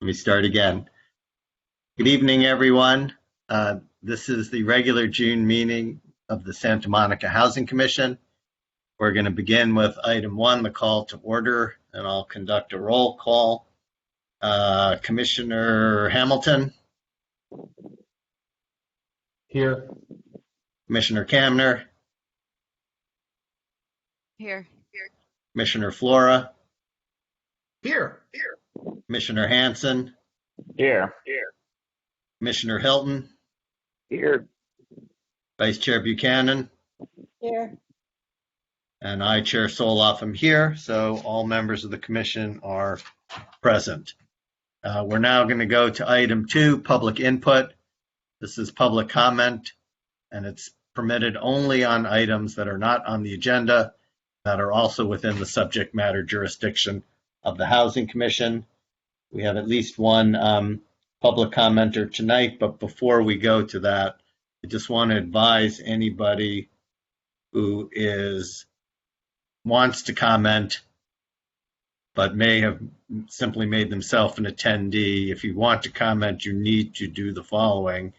Let me start again. Good evening, everyone. This is the regular June meeting of the Santa Monica Housing Commission. We're going to begin with item 1, the call to order, and I'll conduct a roll call. Commissioner Hamilton? Here. Commissioner Kamner? Here. Commissioner Flora? Here. Commissioner Hanson? Here. Commissioner Hilton? Here. Vice Chair Buchanan? Here. And I, Chair Soloff, am here, so all members of the commission are present. We're now going to go to item 2, public input. This is public comment, and it's permitted only on items that are not on the agenda, that are also within the subject matter jurisdiction of the Housing Commission. We have at least one public commenter tonight, but before we go to that, I just want to advise anybody who wants to comment but may have simply made themselves an attendee. If you want to comment, you need to do the following.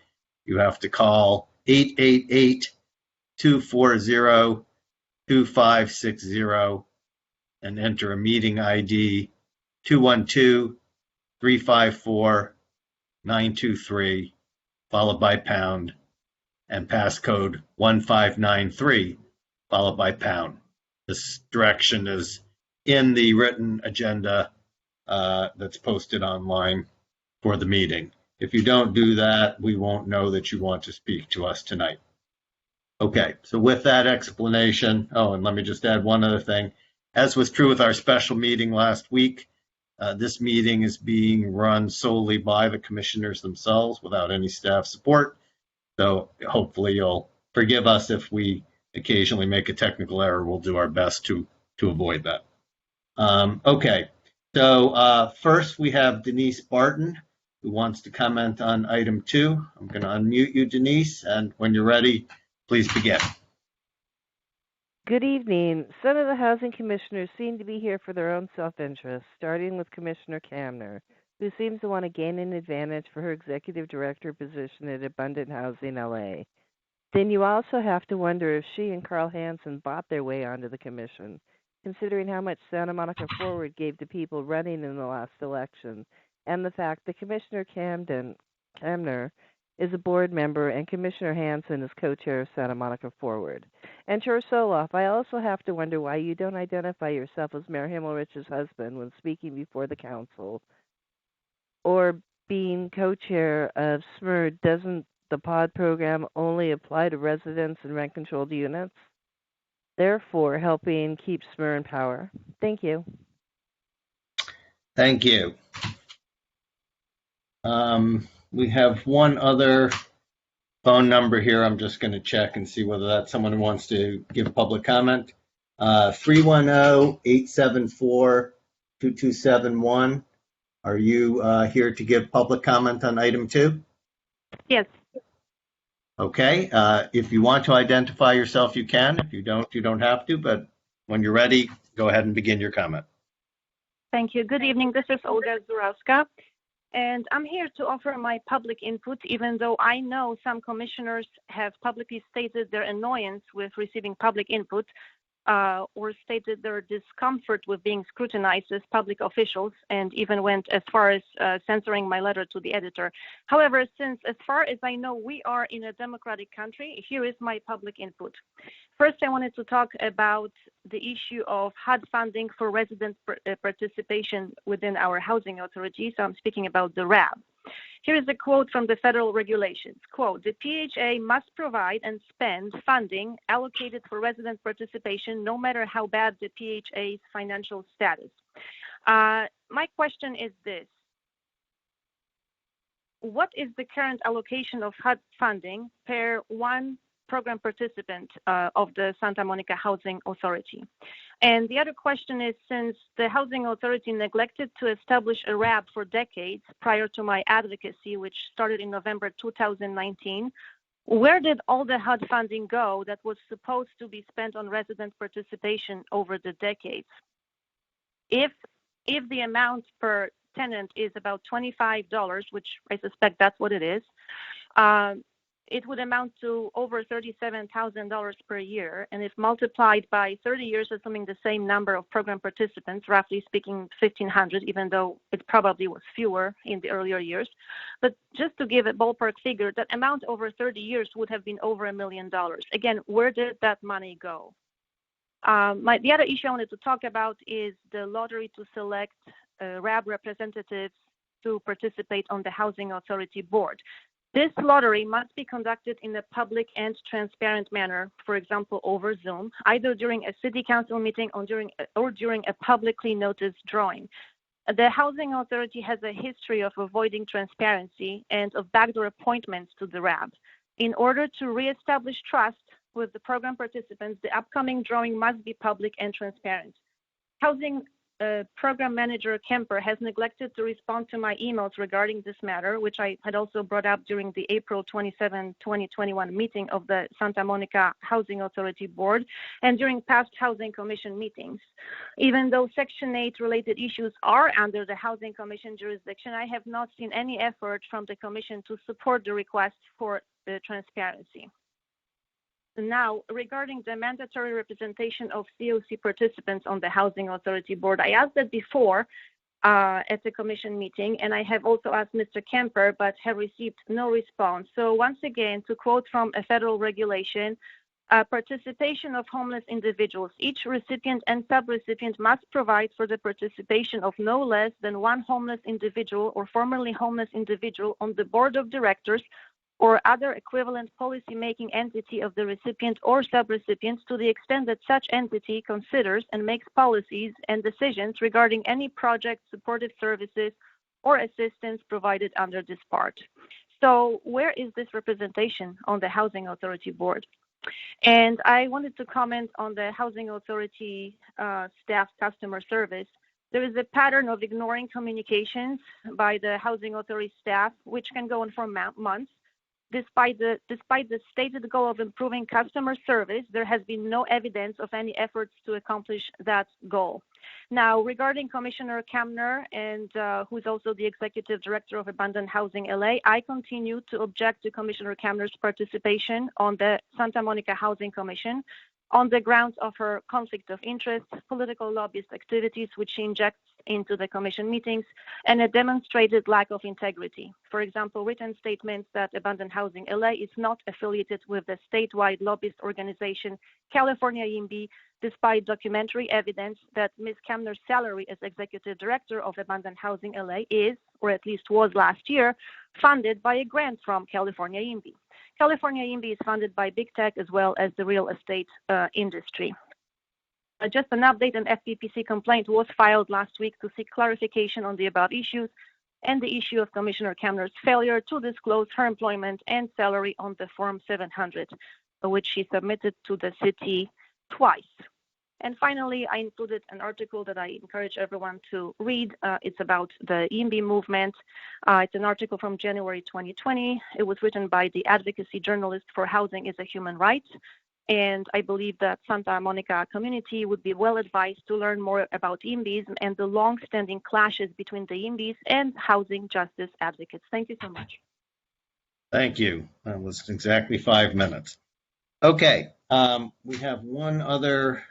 You have to call 888-240-2560 and enter a meeting ID 212-354-923, followed by pound, and passcode 1593, followed by pound. This direction is in the written agenda that's posted online for the meeting. If you don't do that, we won't know that you want to speak to us tonight. Okay, so with that explanation, and let me just add one other thing. As was true with our special meeting last week, this meeting is being run solely by the commissioners themselves without any staff support. So hopefully you'll forgive us if we occasionally make a technical error. We'll do our best to avoid that. Okay, so first we have Denise Barton, who wants to comment on item 2. I'm going to unmute you, Denise, and when you're ready, please begin. Good evening. Some of the housing commissioners seem to be here for their own self-interest, starting with Commissioner Kamner, who seems to want to gain an advantage for her executive director position at Abundant Housing LA. Then you also have to wonder if she and Carl Hansen bought their way onto the commission, considering how much Santa Monica Forward gave to people running in the last election, and the fact that Commissioner Kamner is a board member and Commissioner Hansen is co-chair of Santa Monica Forward. And Chair Soloff, I also have to wonder why you don't identify yourself as Mayor Himmelrich's husband when speaking before the council. Or being co-chair of SMERD, doesn't the POD program only apply to residents and rent-controlled units, therefore helping keep SMER in power? Thank you. Thank you. We have one other phone number here. I'm just going to check and see whether that's someone who wants to give public comment. 310-874-2271. Are you here to give public comment on item 2? Yes. Okay. If you want to identify yourself, you can. If you don't, you don't have to. But when you're ready, go ahead and begin your comment. Thank you. Good evening. This is Olga Zurowska, and I'm here to offer my public input, even though I know some commissioners have publicly stated their annoyance with receiving public input or stated their discomfort with being scrutinized as public officials, and even went as far as censoring my letter to the editor. However, since as far as I know we are in a democratic country, here is my public input. First, I wanted to talk about the issue of HUD funding for resident participation within our housing authority. So I'm speaking about the RAB. Here is a quote from the federal regulations. Quote, the PHA must provide and spend funding allocated for resident participation, no matter how bad the PHA's financial status. My question is this. What is the current allocation of HUD funding per one program participant of the Santa Monica Housing Authority? And the other question is, since the Housing Authority neglected to establish a RAB for decades prior to my advocacy, which started in November 2019, where did all the HUD funding go that was supposed to be spent on resident participation over the decades? If the amount per tenant is about $25, which I suspect that's what it is, it would amount to over $37,000 per year. And if multiplied by 30 years, assuming the same number of program participants, roughly speaking 1,500, even though it probably was fewer in the earlier years. But just to give a ballpark figure, that amount over 30 years would have been over $1 million. Again, where did that money go? The other issue I wanted to talk about is the lottery to select RAB representatives to participate on the Housing Authority Board. This lottery must be conducted in a public and transparent manner, for example, over Zoom, either during a city council meeting or during a publicly noticed drawing. The Housing Authority has a history of avoiding transparency and of backdoor appointments to the RAB. In order to reestablish trust with the program participants, the upcoming drawing must be public and transparent. Housing Program Manager Kemper has neglected to respond to my emails regarding this matter, which I had also brought up during the April 27, 2021 meeting of the Santa Monica Housing Authority Board and during past Housing Commission meetings. Even though Section 8 related issues are under the Housing Commission jurisdiction, I have not seen any effort from the Commission to support the request for the transparency. Now, regarding the mandatory representation of COC participants on the Housing Authority Board, I asked that before at the Commission meeting, and I have also asked Mr. Kemper, but have received no response. So once again, to quote from a federal regulation, participation of homeless individuals. Each recipient and subrecipient must provide for the participation of no less than one homeless individual or formerly homeless individual on the Board of Directors or other equivalent policy-making entity of the recipient or subrecipients to the extent that such entity considers and makes policies and decisions regarding any project, supportive services, or assistance provided under this part. So where is this representation on the Housing Authority Board? And I wanted to comment on the Housing Authority staff customer service. There is a pattern of ignoring communications by the Housing Authority staff, which can go on for months. Despite the stated goal of improving customer service, there has been no evidence of any efforts to accomplish that goal. Now, regarding Commissioner Kamner, and who's also the Executive Director of Abundant Housing LA, I continue to object to Commissioner Kamner's participation on the Santa Monica Housing Commission on the grounds of her conflict of interest, political lobbyist activities, which she injects into the commission meetings, and a demonstrated lack of integrity. For example, written statements that Abundant Housing LA is not affiliated with the statewide lobbyist organization, California YIMBY, despite documentary evidence that Ms. Kamner's salary as Executive Director of Abundant Housing LA is, or at least was last year, funded by a grant from California YIMBY. California YIMBY is funded by big tech as well as the real estate industry. Just an update, an FPPC complaint was filed last week to seek clarification on the above issues and the issue of Commissioner Kamner's failure to disclose her employment and salary on the Form 700, which she submitted to the city twice. And finally, I included an article that I encourage everyone to read. It's about the YIMBY movement. It's an article from January 2020. It was written by the advocacy journalist for Housing is a Human Right. And I believe that Santa Monica community would be well advised to learn more about YIMBYs and the long-standing clashes between the YIMBYs and housing justice advocates. Thank you so much. Thank you. That was exactly 5 minutes. Okay, we have one other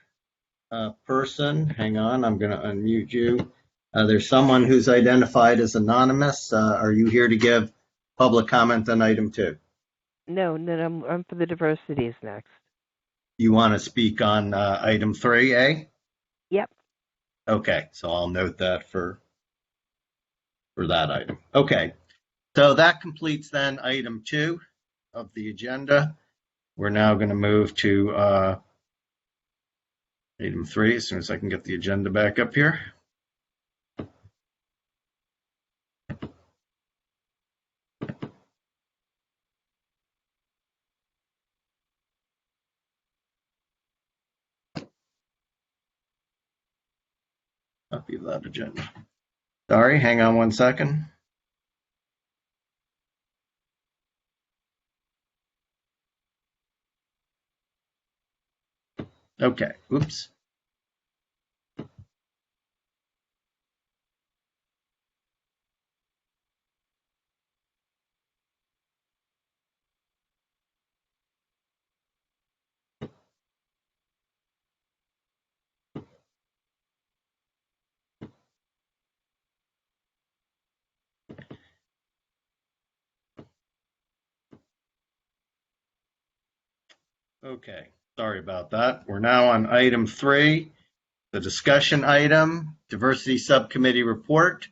person. Hang on, I'm going to unmute you. There's someone who's identified as anonymous. Are you here to give public comment on item 2? No, I'm for the diversities next. You want to speak on item 3A? Yep. Okay, so I'll note that for that item. Okay, so that completes then item 2 of the agenda. We're now going to move to item 3 as soon as I can get the agenda back up here. Copy of that agenda. Sorry, hang on one second. Okay, oops. Okay, sorry about that. We're now on item 3, the discussion item, Diversity Subcommittee Report.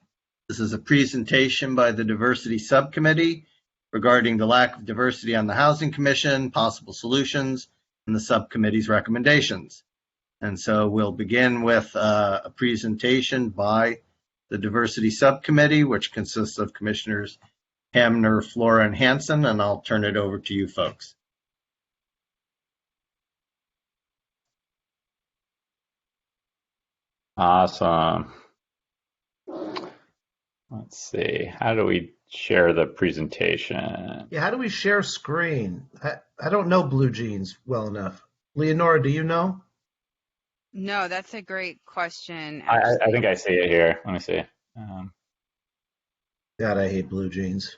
This is a presentation by the Diversity Subcommittee regarding the lack of diversity on the Housing Commission, possible solutions, and the subcommittee's recommendations. And so we'll begin with a presentation by the Diversity Subcommittee, which consists of Commissioners Hamner, Flora, and Hanson, and I'll turn it over to you folks. Awesome. Let's see. How do we share the presentation? Yeah, how do we share screen? I don't know Blue Jeans well enough. Leonora, do you know? No, that's a great question. I think I see it here. Let me see. God, I hate Blue Jeans.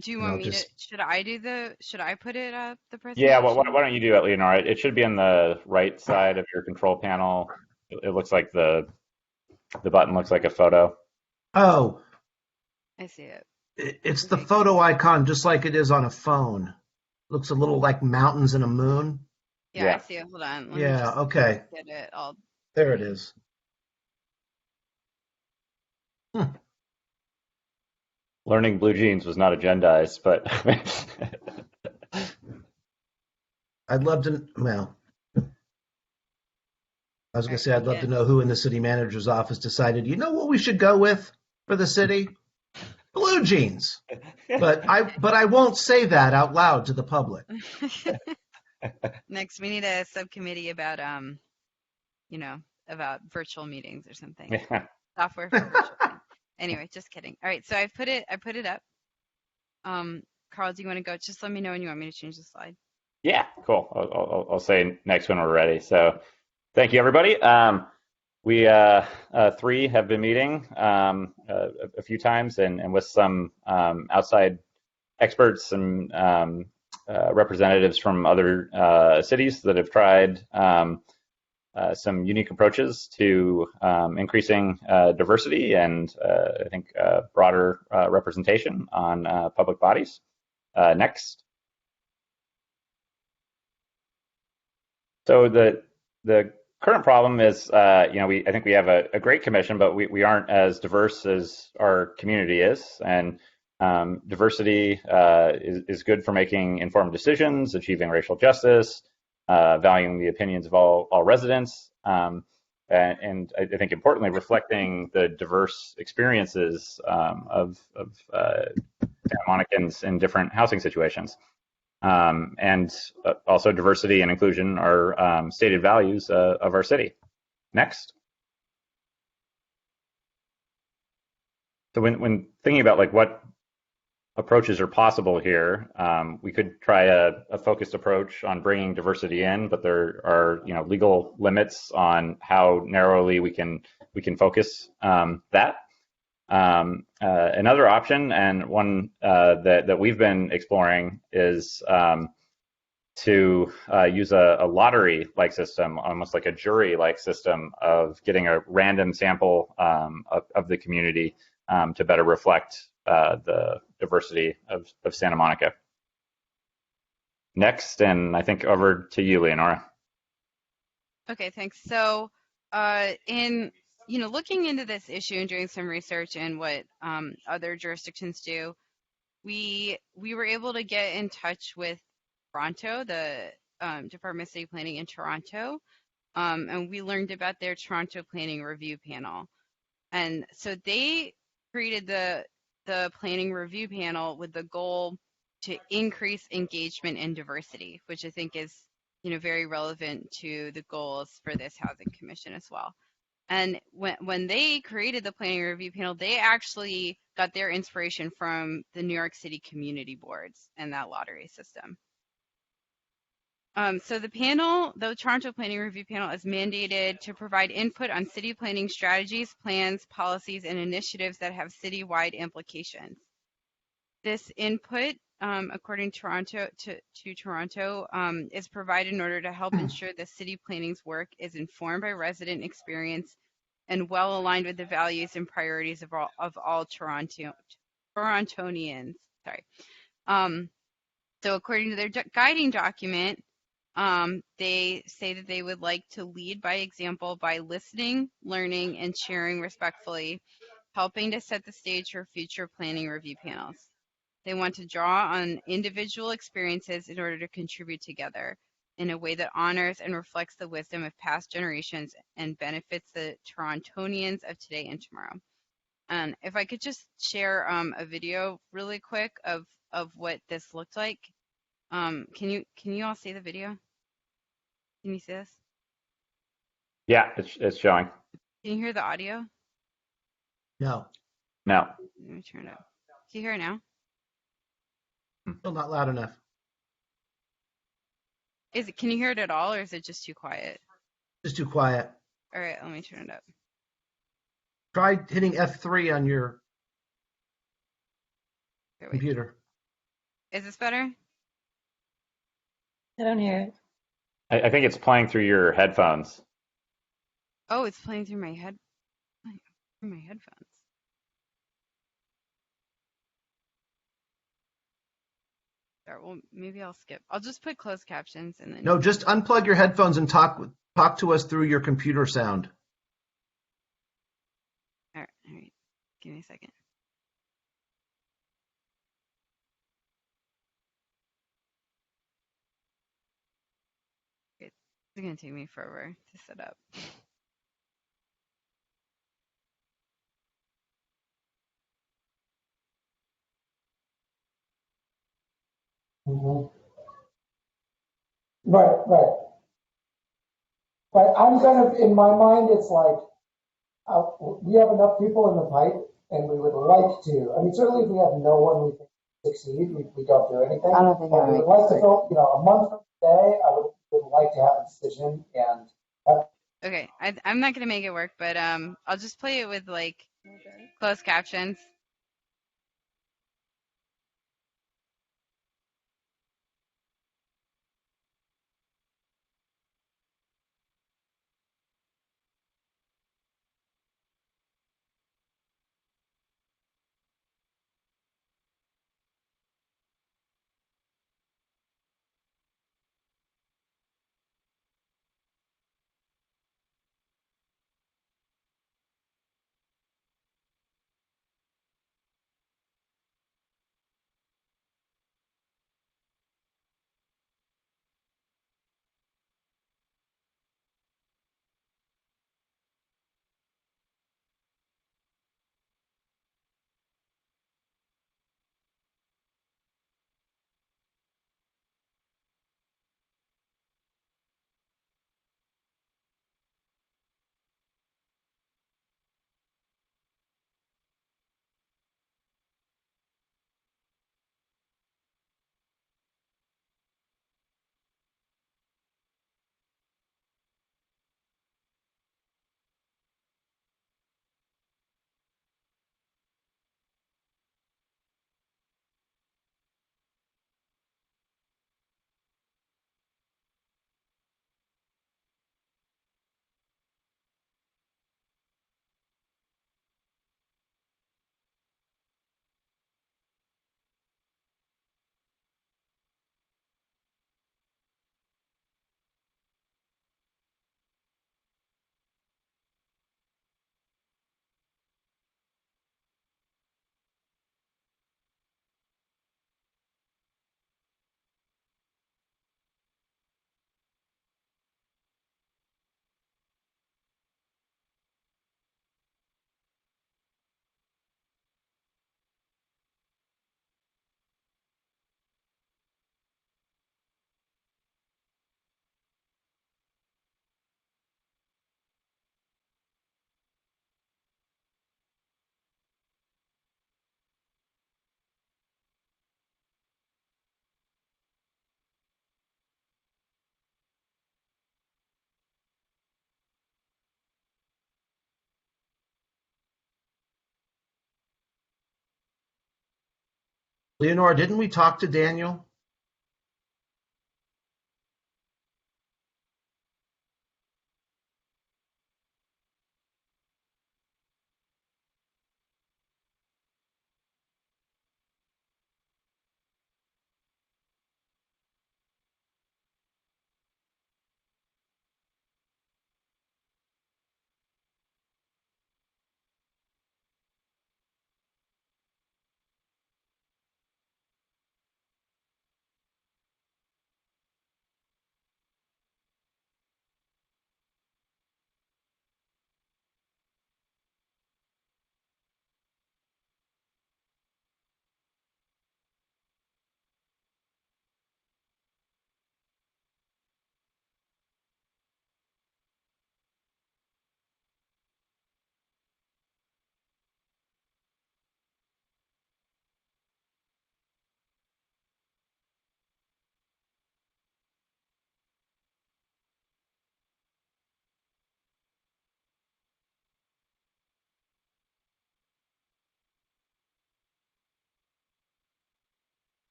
Do you And want I'll me just- to, should I put it up, the presentation? Yeah, well, why don't you do that, Leonora? It should be on the right side of your control panel. It looks like the button looks like a photo. Oh, I see it. it's the photo icon, just like it is on a phone. Looks a little like mountains and a moon. Yeah, Yeah. I see it. Hold on. Let me Yeah, just okay. get it all. There it is. Learning Blue Jeans was not agendized, but I'd love to, well, I was going Alright, to say, I'd love yeah. to know who in the city manager's office decided, you know what we should go with for the city? Blue Jeans. But I won't say that out loud to the public. Next, we need a subcommittee about, about virtual meetings or something. Software for virtual meetings. Anyway, just kidding. All right, so I put it up. Carl, do you want to go? Just let me know when you want me to change the slide. Yeah, cool. I'll say next when we're ready. So thank you, everybody. We three have been meeting a few times and with some outside experts and representatives from other cities that have tried some unique approaches to increasing diversity and I think broader representation on public bodies. Next. So the current problem is, I think we have a great commission, but we aren't as diverse as our community is, and diversity is good for making informed decisions, achieving racial justice, valuing the opinions of all residents, and I think importantly reflecting the diverse experiences of Santa Monicans in different housing situations. And also diversity and inclusion are stated values of our city. Next. So when thinking about like what approaches are possible here, we could try a focused approach on bringing diversity in, but there are legal limits on how narrowly we can focus that. Another option, and one that we've been exploring, is to use a lottery-like system, almost like a jury-like system of getting a random sample of the community to better reflect the diversity of Santa Monica. Next, and I think over to you, Leonora. Okay, thanks. So in looking into this issue and doing some research and what other jurisdictions do, we were able to get in touch with Toronto, the Department of City Planning in Toronto, and we learned about their Toronto Planning Review Panel. And so they created the Planning Review Panel with the goal to increase engagement and diversity, which I think is very relevant to the goals for this Housing Commission as well. And when they created the Planning Review Panel, they actually got their inspiration from the New York City community boards and that lottery system. So the Toronto Planning Review Panel is mandated to provide input on city planning strategies, plans, policies, and initiatives that have citywide implications. This input, according to Toronto, is provided in order to help ensure the city planning's work is informed by resident experience and well aligned with the values and priorities of all Torontonians. So according to their guiding document, they say that they would like to lead by example by listening, learning, and sharing respectfully, helping to set the stage for future planning review panels. They want to draw on individual experiences in order to contribute together in a way that honors and reflects the wisdom of past generations and benefits the Torontonians of today and tomorrow. And if I could just share a video really quick of what this looked like. Can you all see the video? Can you see this? Yeah, it's showing. Can you hear the audio? No, No. Let me turn it up. Can you hear it now? still not loud enough. Can you hear it at all, or is it just too quiet? Just too quiet. All right, let me turn it up. Try hitting F3 on your Here, wait. computer. Is this better? I don't hear it. I think it's playing through your headphones. Oh, it's playing through my headphones. All right, well, maybe I'll skip. I'll just put closed captions and then. No, just unplug your headphones and talk to us through your computer sound. All right. Give me a second. It's gonna take me forever to set up. Mhm. Right. But I'm in my mind, it's like, we have enough people in the pipe and we would like to, I mean, certainly if we have no one we think succeed, we don't do anything. I don't think But I we would would. like to go, a month from today, I would like to have a decision and. Okay, I'm not gonna make it work, but I'll just play it with like closed captions. Leonora, didn't we talk to Daniel?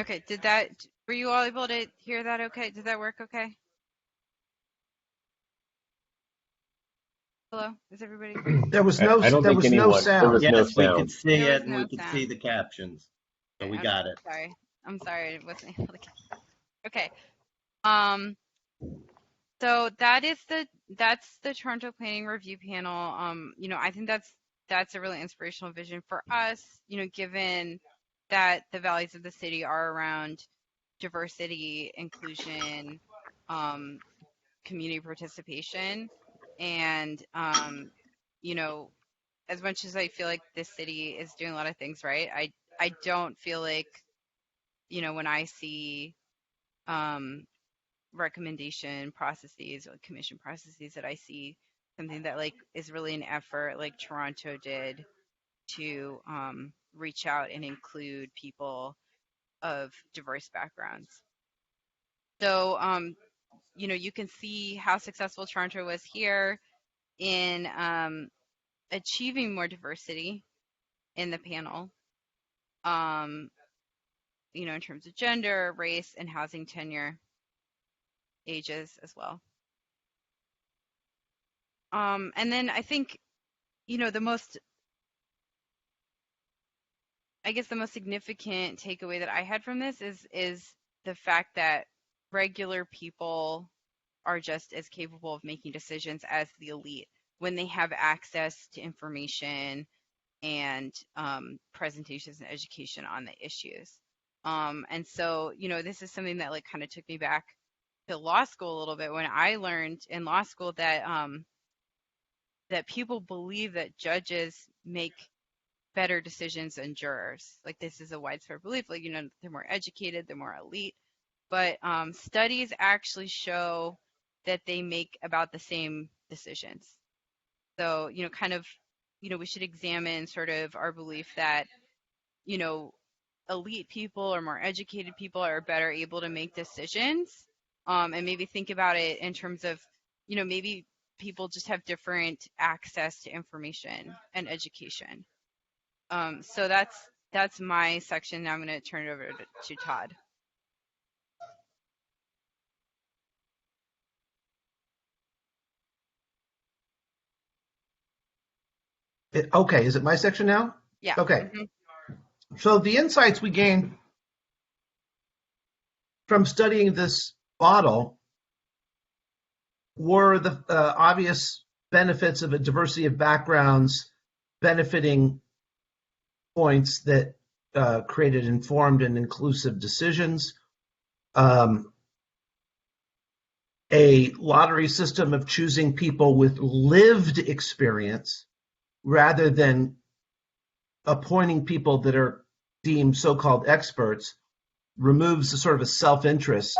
Okay, were you all able to hear that okay? Did that work okay? Hello, is everybody? There was I no don't there think was no anyone, there was sound. no Yes, we could sound. see There was it and no we could see sound. the captions. So Okay, we got it. sorry. I'm sorry I wasn't able to. Okay. Um. So that's the Toronto Planning Review Panel. I think that's a really inspirational vision for us. Given that the values of the city are around diversity, inclusion, community participation, and as much as I feel like this city is doing a lot of things right, I don't feel like when I see um, recommendation processes or commission processes that I see something that like is really an effort like Toronto did to reach out and include people of diverse backgrounds. So you can see how successful Toronto was here in achieving more diversity in the panel. In terms of gender, race, and housing tenure, ages as well. And then I think, the most significant takeaway that I had from this is the fact that regular people are just as capable of making decisions as the elite when they have access to information and presentations and education on the issues. And so, this is something that like kind of took me back to law school a little bit when I learned in law school that that people believe that judges make better decisions than jurors. Like this is a widespread belief. Like they're more educated, they're more elite, but studies actually show that they make about the same decisions. So we should examine sort of our belief that elite people or more educated people are better able to make decisions, and maybe think about it in terms of maybe people just have different access to information and education. So that's my section. Now I'm going to turn it over to Todd. Okay, is it my section now? Yeah. Okay. Mm-hmm. So the insights we gained from studying this model were the obvious benefits of a diversity of backgrounds benefiting points that created informed and inclusive decisions. A lottery system of choosing people with lived experience rather than appointing people that are deemed so-called experts removes the sort of a self-interest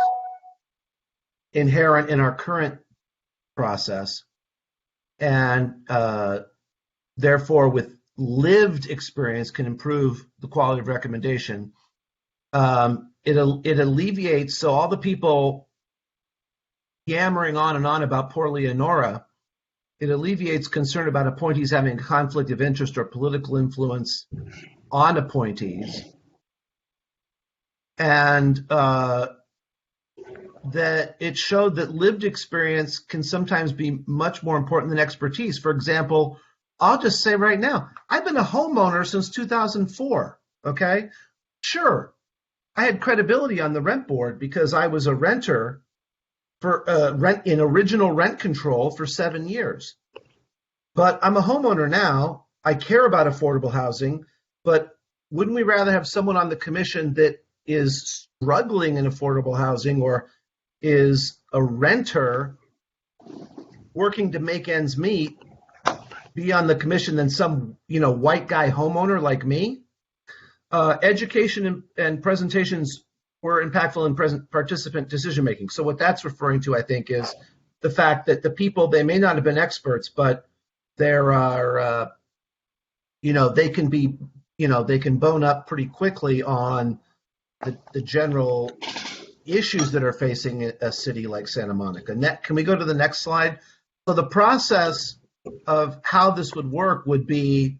inherent in our current process. And therefore, with lived experience can improve the quality of recommendation. It alleviates, so all the people yammering on and on about poor Leonora, it alleviates concern about appointees having a conflict of interest or political influence on appointees. And that it showed that lived experience can sometimes be much more important than expertise. For example, I'll just say right now, I've been a homeowner since 2004, okay? Sure, I had credibility on the rent board because I was a renter for rent in original rent control for 7 years. But I'm a homeowner now. I care about affordable housing, but wouldn't we rather have someone on the commission that is struggling in affordable housing or is a renter working to make ends meet be on the commission than some white guy homeowner like me? Education and presentations were impactful in participant decision making. So what that's referring to, I think, is the fact that the people, they may not have been experts, but there are they can be they can bone up pretty quickly on the general issues that are facing a city like Santa Monica. Can we go to the next slide? So the process of how this would work would be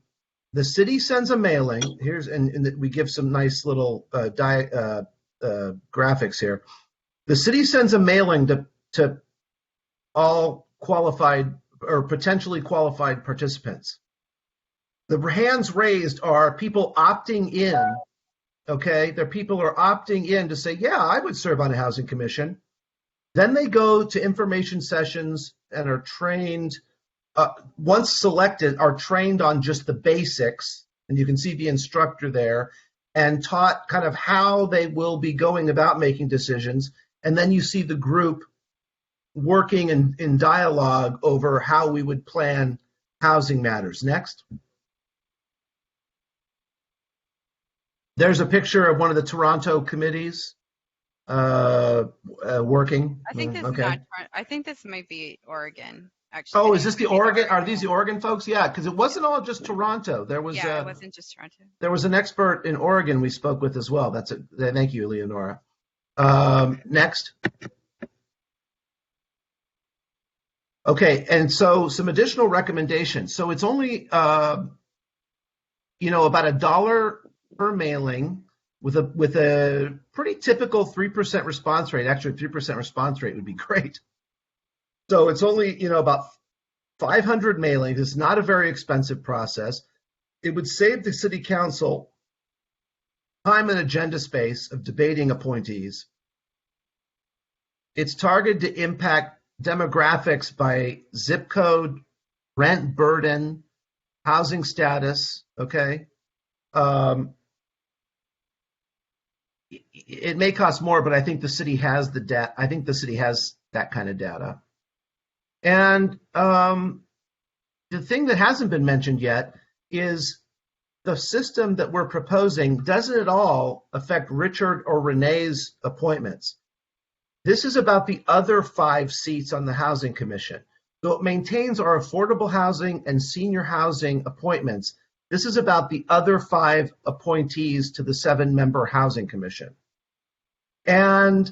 the city sends a mailing. And we give some nice little graphics here. The city sends a mailing to all qualified or potentially qualified participants. The hands raised are people opting in, okay? The people are opting in to say, yeah, I would serve on a housing commission. Then they go to information sessions and are trained, once selected, are trained on just the basics, and you can see the instructor there, and taught kind of how they will be going about making decisions. And then you see the group working in dialogue over how we would plan housing matters. Next. There's a picture of one of the Toronto committees working. I think this okay. is not. I think this might be Oregon. Actually. Oh, is this the Oregon? Are these the Oregon folks? Yeah, because it wasn't all just Toronto. There was. Yeah, it wasn't just Toronto. There was an expert in Oregon we spoke with as well. That's it. Thank you, Leonora. Next. Okay, and so some additional recommendations. So it's only, about $1 per mailing with a pretty typical 3% response rate. Actually, 3% response rate would be great. So it's only, about 500 mailings. It's not a very expensive process. It would save the city council time and agenda space of debating appointees. It's targeted to impact demographics by zip code, rent burden, housing status, okay? It may cost more, but I think the city has I think the city has that kind of data. And the thing that hasn't been mentioned yet is the system that we're proposing doesn't at all affect Richard or Renee's appointments. This is about the other 5 seats on the Housing Commission. So it maintains our affordable housing and senior housing appointments. This is about the other 5 appointees to the 7-member Housing Commission. And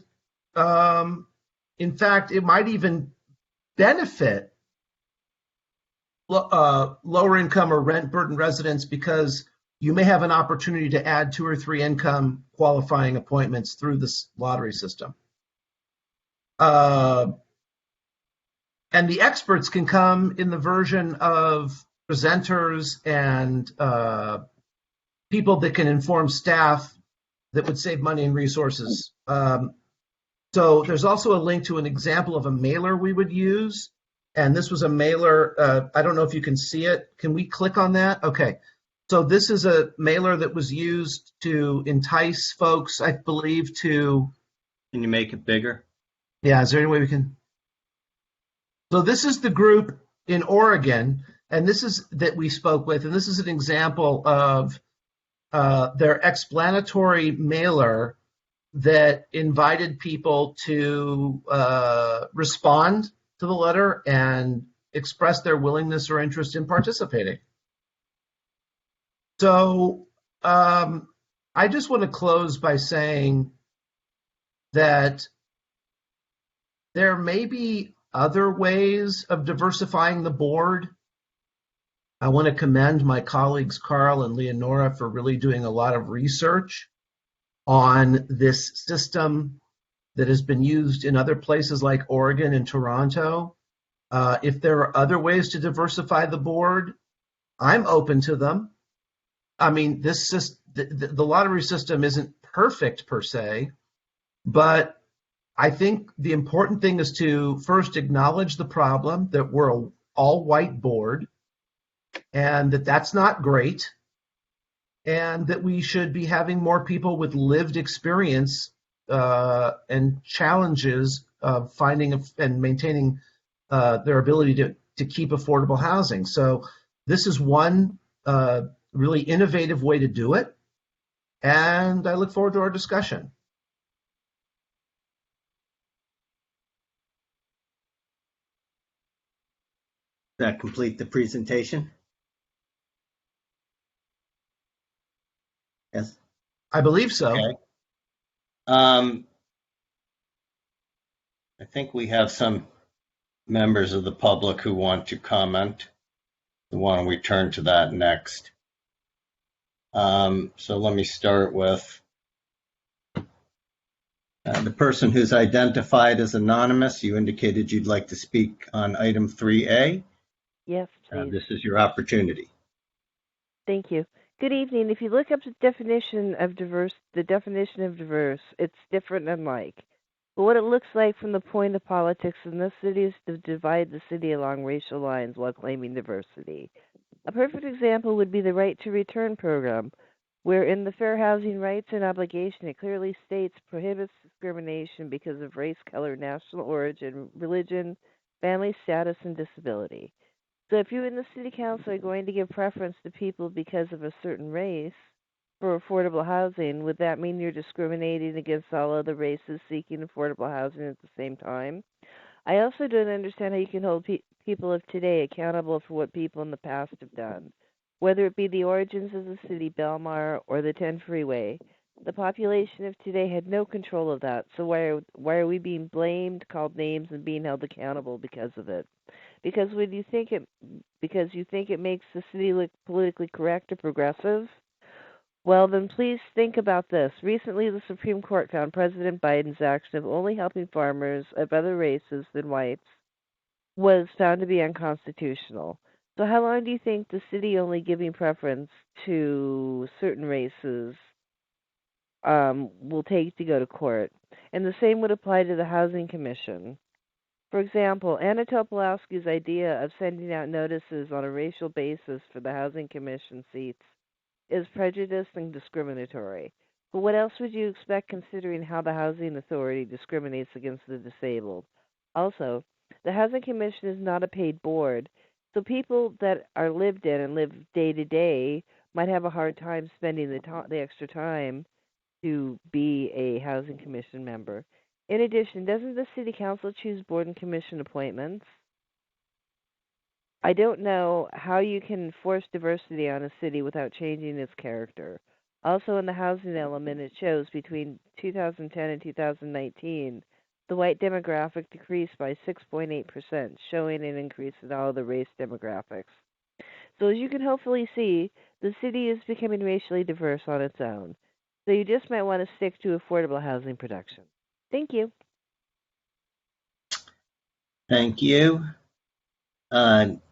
in fact, it might even benefit lower income or rent burden residents because you may have an opportunity to add 2 or 3 income qualifying appointments through this lottery system. And the experts can come in the version of presenters and people that can inform staff that would save money and resources. So there's also a link to an example of a mailer we would use. And this was a mailer. I don't know if you can see it. Can we click on that? Okay. So this is a mailer that was used to entice folks, I believe, to... Can you make it bigger? Yeah, is there any way we can? So this is the group in Oregon, and this is that we spoke with, and this is an example of their explanatory mailer that invited people to respond to the letter and express their willingness or interest in participating. So I just want to close by saying that there may be other ways of diversifying the board. I want to commend my colleagues Carl and Leonora for really doing a lot of research on this system that has been used in other places like Oregon and Toronto. If there are other ways to diversify the board, I'm open to them. I mean, the lottery system isn't perfect per se, but I think the important thing is to first acknowledge the problem that we're an all-white board and that's not great, and that we should be having more people with lived experience and challenges of finding and maintaining their ability to keep affordable housing. So this is one really innovative way to do it, and I look forward to our discussion. That complete the presentation? Yes. I believe so. Okay. I think we have some members of the public who want to comment. Why don't we turn to that next? So let me start with The person who's identified as anonymous, you indicated you'd like to speak on item 3A. Yes, please. This is your opportunity. Thank you. Good evening. If you look up the definition of diverse, it's different and unlike. But what it looks like from the point of politics in this city is to divide the city along racial lines while claiming diversity. A perfect example would be the Right to Return program, where in the Fair Housing Rights and Obligation it clearly states prohibits discrimination because of race, color, national origin, religion, family status, and disability. So if you in the city council are going to give preference to people because of a certain race for affordable housing, would that mean you're discriminating against all other races seeking affordable housing at the same time? I also don't understand how you can hold people of today accountable for what people in the past have done, whether it be the origins of the city, Belmar, or the 10 freeway. The population of today had no control of that, so why are we being blamed, called names, and being held accountable because of it? Because you think it makes the city look politically correct or progressive? Well, then please think about this. Recently, the Supreme Court found President Biden's action of only helping farmers of other races than whites was found to be unconstitutional. So how long do you think the city only giving preference to certain races will take to go to court? And the same would apply to the Housing Commission. For example, Anna Topolowski's idea of sending out notices on a racial basis for the Housing Commission seats is prejudiced and discriminatory. But what else would you expect considering how the Housing Authority discriminates against the disabled? Also, the Housing Commission is not a paid board, so people that are lived in and live day to day might have a hard time spending the extra time to be a Housing Commission member. In addition, doesn't the City Council choose board and commission appointments? I don't know how you can force diversity on a city without changing its character. Also, in the housing element, it shows between 2010 and 2019, the white demographic decreased by 6.8%, showing an increase in all the race demographics. So as you can hopefully see, the city is becoming racially diverse on its own. So you just might want to stick to affordable housing production. Thank you. Thank you.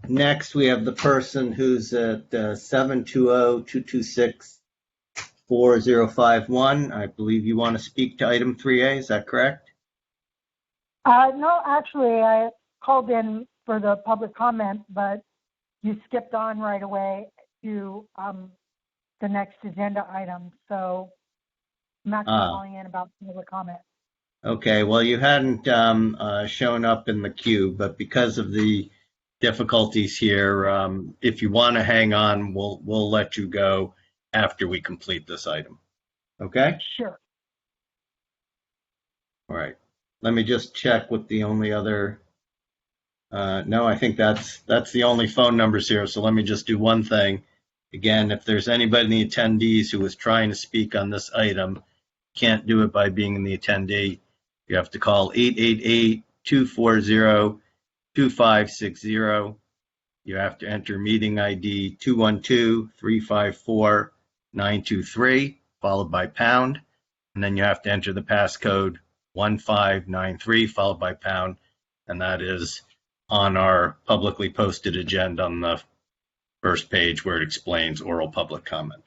Next, we have the person who's at 720-226-4051. I believe you want to speak to item 3A. Is that correct? No, actually, I called in for the public comment, but you skipped on right away to the next agenda item. So I'm actually calling in about public comment. Okay, well, you hadn't shown up in the queue, but because of the difficulties here, if you want to hang on, we'll let you go after we complete this item. Okay? Sure. All right. Let me just check with the only other. No, I think that's the only phone numbers here. So let me just do one thing. Again, if there's anybody in the attendees who is trying to speak on this item, can't do it by being in the attendee. You have to call 888-240-2560. You have to enter meeting ID 212-354-923, followed by pound. And then you have to enter the passcode 1593, followed by pound. And that is on our publicly posted agenda on the first page where it explains oral public comment.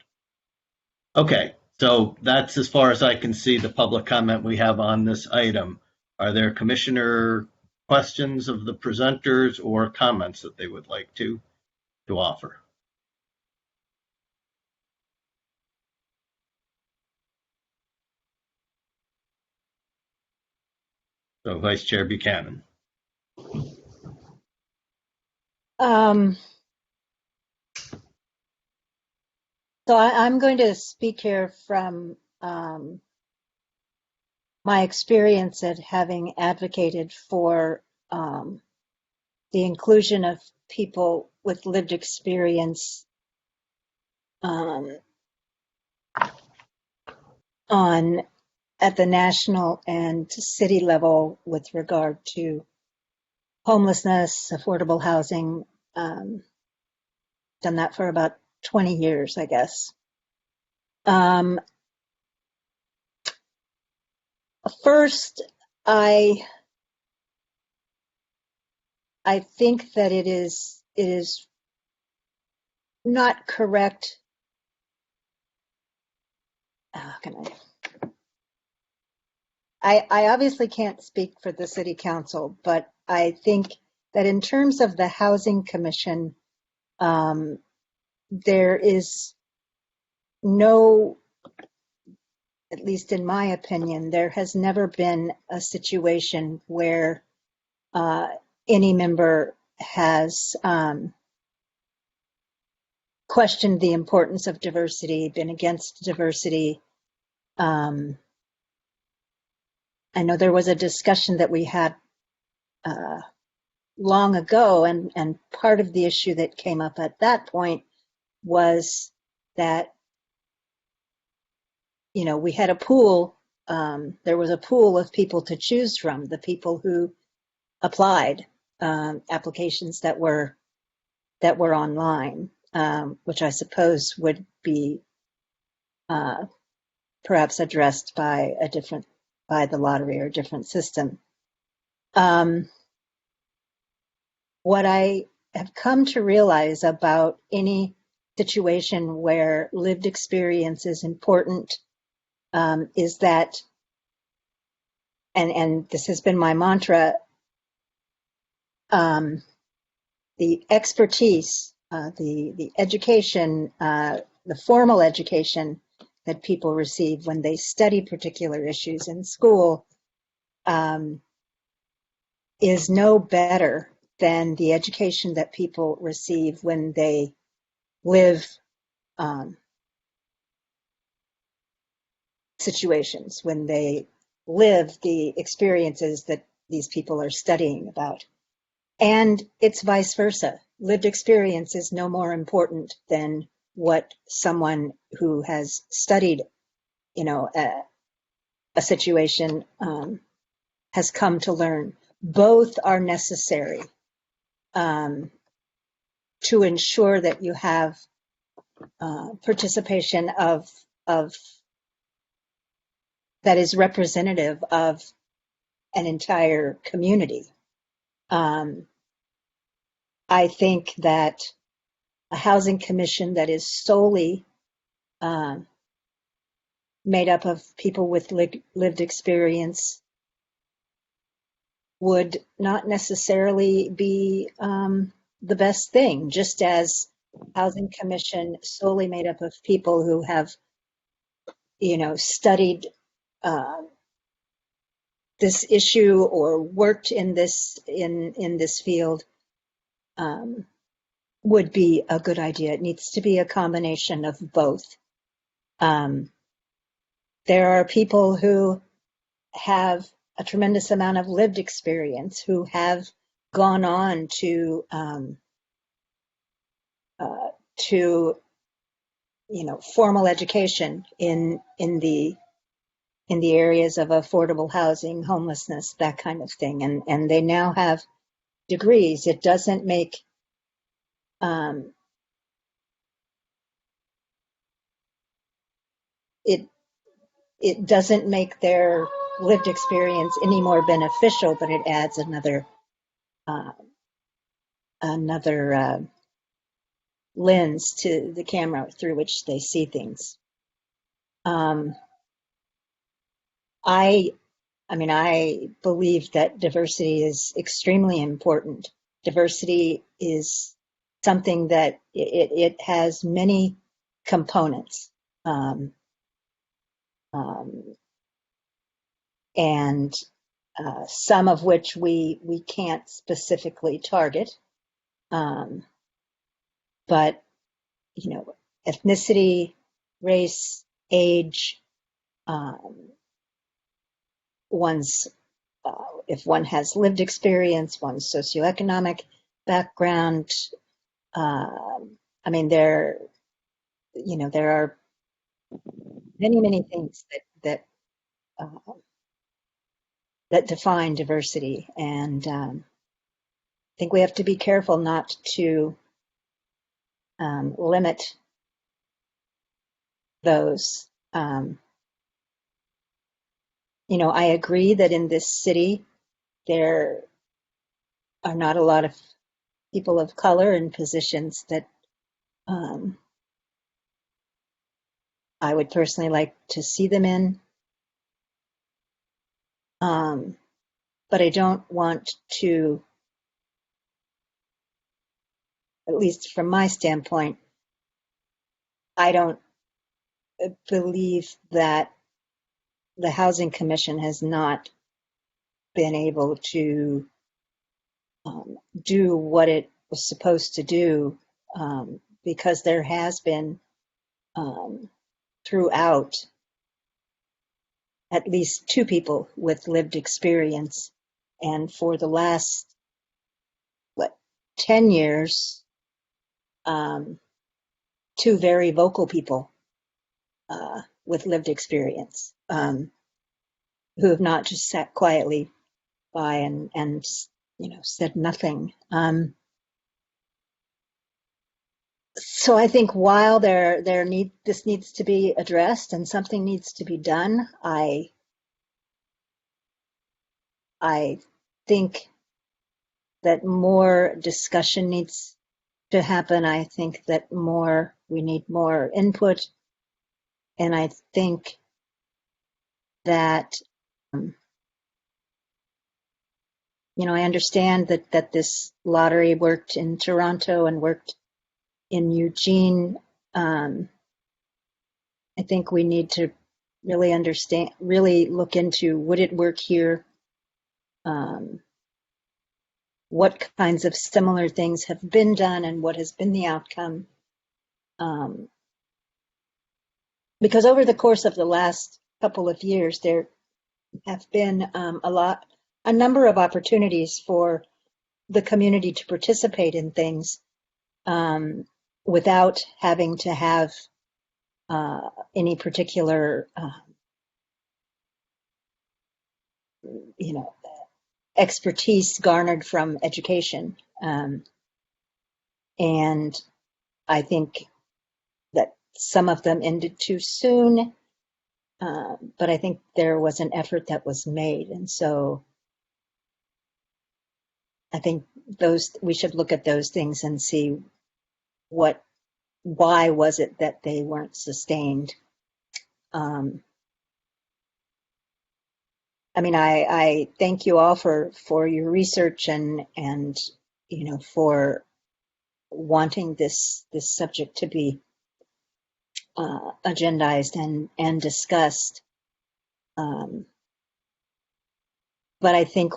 Okay. So that's as far as I can see the public comment we have on this item. Are there commissioner questions of the presenters or comments that they would like to offer? So Vice Chair Buchanan. So I'm going to speak here from my experience at having advocated for the inclusion of people with lived experience at the national and city level with regard to homelessness, affordable housing. Done that for about 20 years, I guess. First, I think that it is not correct. How can I obviously can't speak for the city council, but I think that in terms of the housing commission, there is no, at least in my opinion, there has never been a situation where any member has questioned the importance of diversity, been against diversity. I know there was a discussion that we had long ago, and part of the issue that came up at that point was that, you know, we had a pool, there was a pool of people to choose from, the people who applied, applications that were online, which I suppose would be perhaps addressed by the lottery or a different system. What I have come to realize about any situation where lived experience is important is that, and this has been my mantra, the expertise, the education, the formal education that people receive when they study particular issues in school is no better than the education that people receive when they live situations, when they live the experiences that these people are studying about. And it's vice versa. Lived experience is no more important than what someone who has studied, you know, a situation has come to learn. Both are necessary to ensure that you have participation of that is representative of an entire community. I think that a housing commission that is solely made up of people with lived experience would not necessarily be the best thing, just as housing commission solely made up of people who have, you know, studied this issue or worked in this field would be a good idea. It needs to be a combination of both. There are people who have a tremendous amount of lived experience who have gone on to you know, formal education in the areas of affordable housing, homelessness, that kind of thing, and they now have degrees. It doesn't make it doesn't make their lived experience any more beneficial, but it adds another lens to the camera through which they see things. I believe that diversity is extremely important. Diversity is something that it has many components. And some of which we can't specifically target. But, you know, ethnicity, race, age, if one has lived experience, one's socioeconomic background. There are many things that define diversity, and I think we have to be careful not to limit those. I agree that in this city, there are not a lot of people of color in positions that I would personally like to see them in. But I don't want to, at least from my standpoint, I don't believe that the Housing Commission has not been able to do what it was supposed to do, because there has been throughout at least two people with lived experience. And for the last, 10 years, two very vocal people with lived experience, who have not just sat quietly by and said nothing. So I think while this needs to be addressed and something needs to be done, I think that more discussion needs to happen. I think that we need more input, and I think that I understand that this lottery worked in Toronto and worked in Eugene. I think we need to really look into, would it work here? What kinds of similar things have been done and what has been the outcome? Because over the course of the last couple of years, there have been a number of opportunities for the community to participate in things without having to have any particular, expertise garnered from education. And I think that some of them ended too soon, but I think there was an effort that was made. And so I think we should look at those things and see why was it that they weren't sustained. I thank you all for your research and for wanting this subject to be agendized and discussed. But I think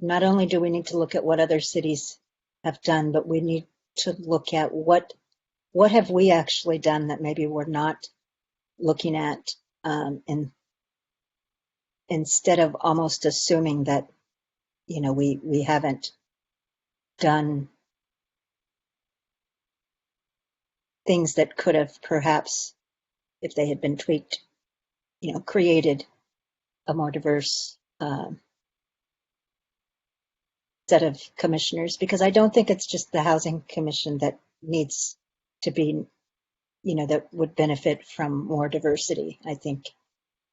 not only do we need to look at what other cities have done, but we need to look at what have we actually done that maybe we're not looking at, instead of almost assuming that we haven't done things that could have perhaps, if they had been tweaked, created a more diverse set of commissioners. Because I don't think it's just the Housing Commission that needs to be, that would benefit from more diversity. I think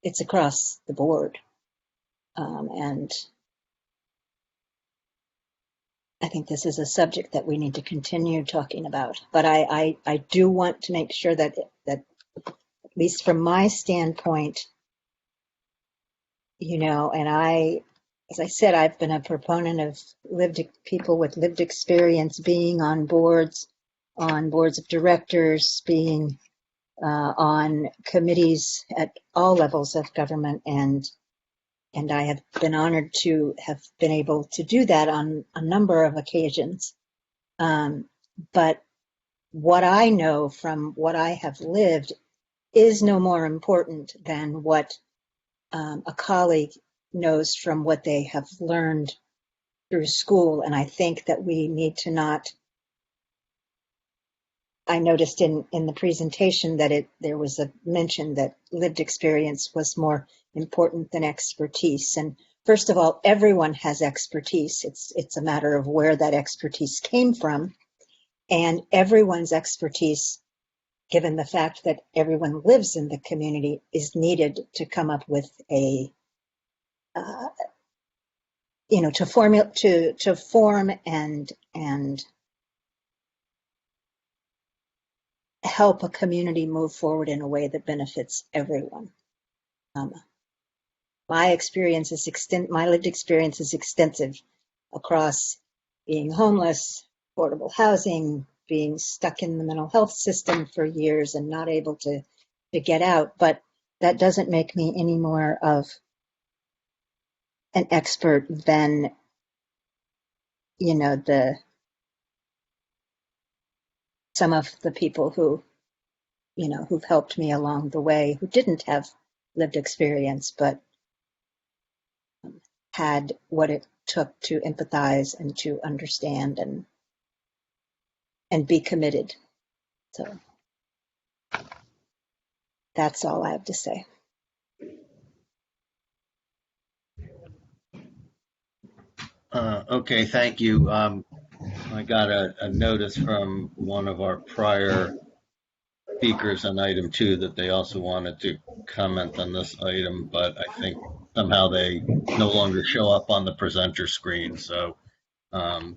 it's across the board. And I think this is a subject that we need to continue talking about. But I do want to make sure that at least from my standpoint, and as I said, I've been a proponent of people with lived experience being on boards of directors, being on committees at all levels of government, and I have been honored to have been able to do that on a number of occasions. But what I know from what I have lived is no more important than what a colleague knows from what they have learned through school. And I think that we need to not. I noticed in the presentation that there was a mention that lived experience was more important than expertise. And first of all, everyone has expertise. It's a matter of where that expertise came from, and everyone's expertise, given the fact that everyone lives in the community, is needed to come up with a to form and help a community move forward in a way that benefits everyone. My lived experience is extensive across being homeless, affordable housing, being stuck in the mental health system for years and not able to get out. But that doesn't make me any more of an expert than, some of the people who've helped me along the way, who didn't have lived experience, but had what it took to empathize and to understand and be committed. So that's all I have to say. Okay, thank you. I got a notice from one of our prior speakers on item 2 that they also wanted to comment on this item, but I think somehow they no longer show up on the presenter screen. So again,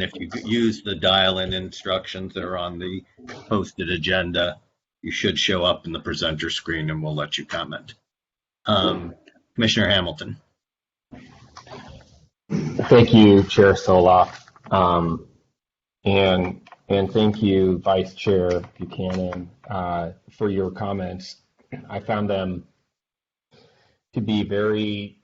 if you use the dial-in instructions that are on the posted agenda, you should show up in the presenter screen and we'll let you comment. Commissioner Hamilton. Thank you, Chair Soloff, and thank you, Vice Chair Buchanan, for your comments. I found them to be very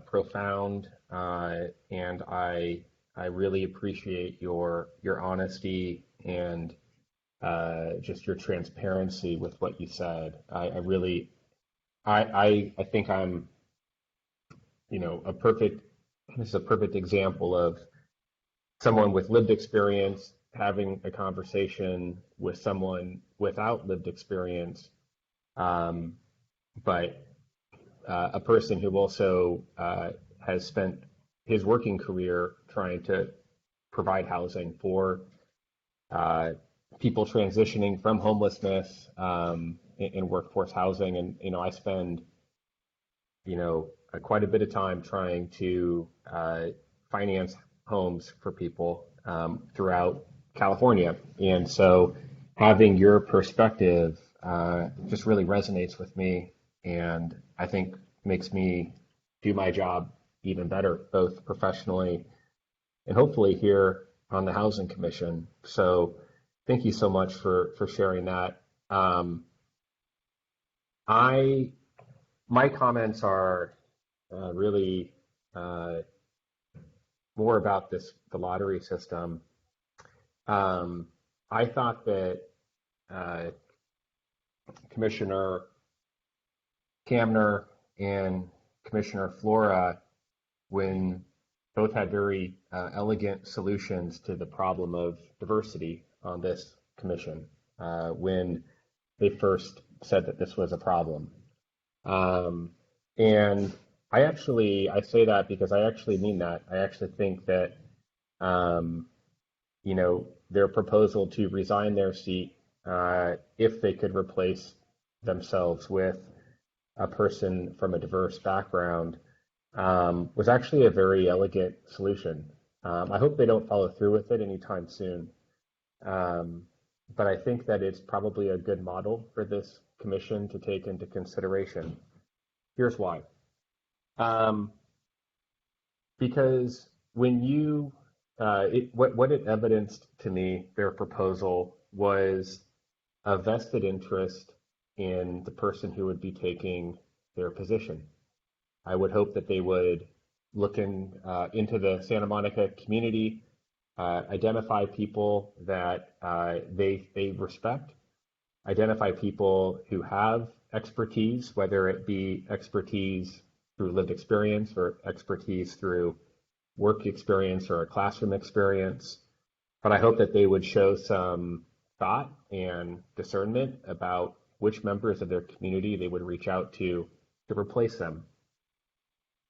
profound, and I really appreciate your honesty and just your transparency with what you said. I think I'm, this is a perfect example of someone with lived experience having a conversation with someone without lived experience, but a person who also has spent his working career trying to provide housing for people transitioning from homelessness in workforce housing. And, I spend, quite a bit of time trying to finance homes for people throughout California. And so having your perspective just really resonates with me, and I think makes me do my job even better, both professionally and hopefully here on the Housing Commission. So thank you so much for sharing that. My comments are really more about the lottery system. I thought that Commissioner Kamner and Commissioner Flora, when both had very elegant solutions to the problem of diversity on this commission, when they first said that this was a problem. And I say that because I actually mean that. I actually think that, their proposal to resign their seat, if they could replace themselves with a person from a diverse background, was actually a very elegant solution. I hope they don't follow through with it anytime soon. But I think that it's probably a good model for this commission to take into consideration. Here's why. Because when you, what it evidenced to me, their proposal was a vested interest in the person who would be taking their position. I would hope that they would look into the Santa Monica community, identify people that they respect, identify people who have expertise, whether it be expertise through lived experience or expertise through work experience or a classroom experience. But I hope that they would show some thought and discernment about which members of their community they would reach out to replace them.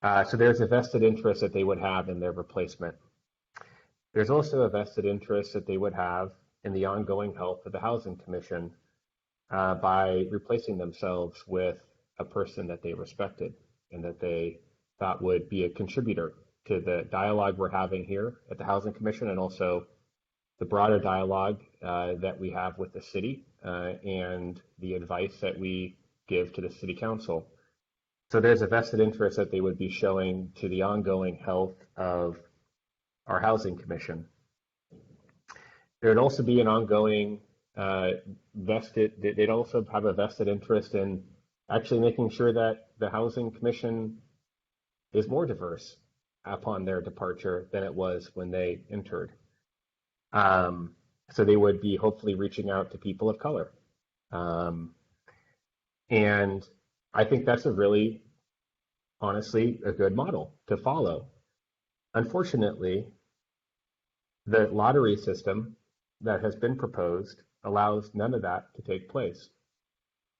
So there's a vested interest that they would have in their replacement. There's also a vested interest that they would have in the ongoing health of the Housing Commission by replacing themselves with a person that they respected and that they thought would be a contributor to the dialogue we're having here at the Housing Commission, and also the broader dialogue that we have with the city and the advice that we give to the city council. So there's a vested interest that they would be showing to the ongoing health of our Housing Commission. There would also be an ongoing they'd also have a vested interest in actually making sure that the Housing Commission is more diverse upon their departure than it was when they entered. So they would be hopefully reaching out to people of color. And I think that's a really, honestly, a good model to follow. Unfortunately, the lottery system that has been proposed allows none of that to take place,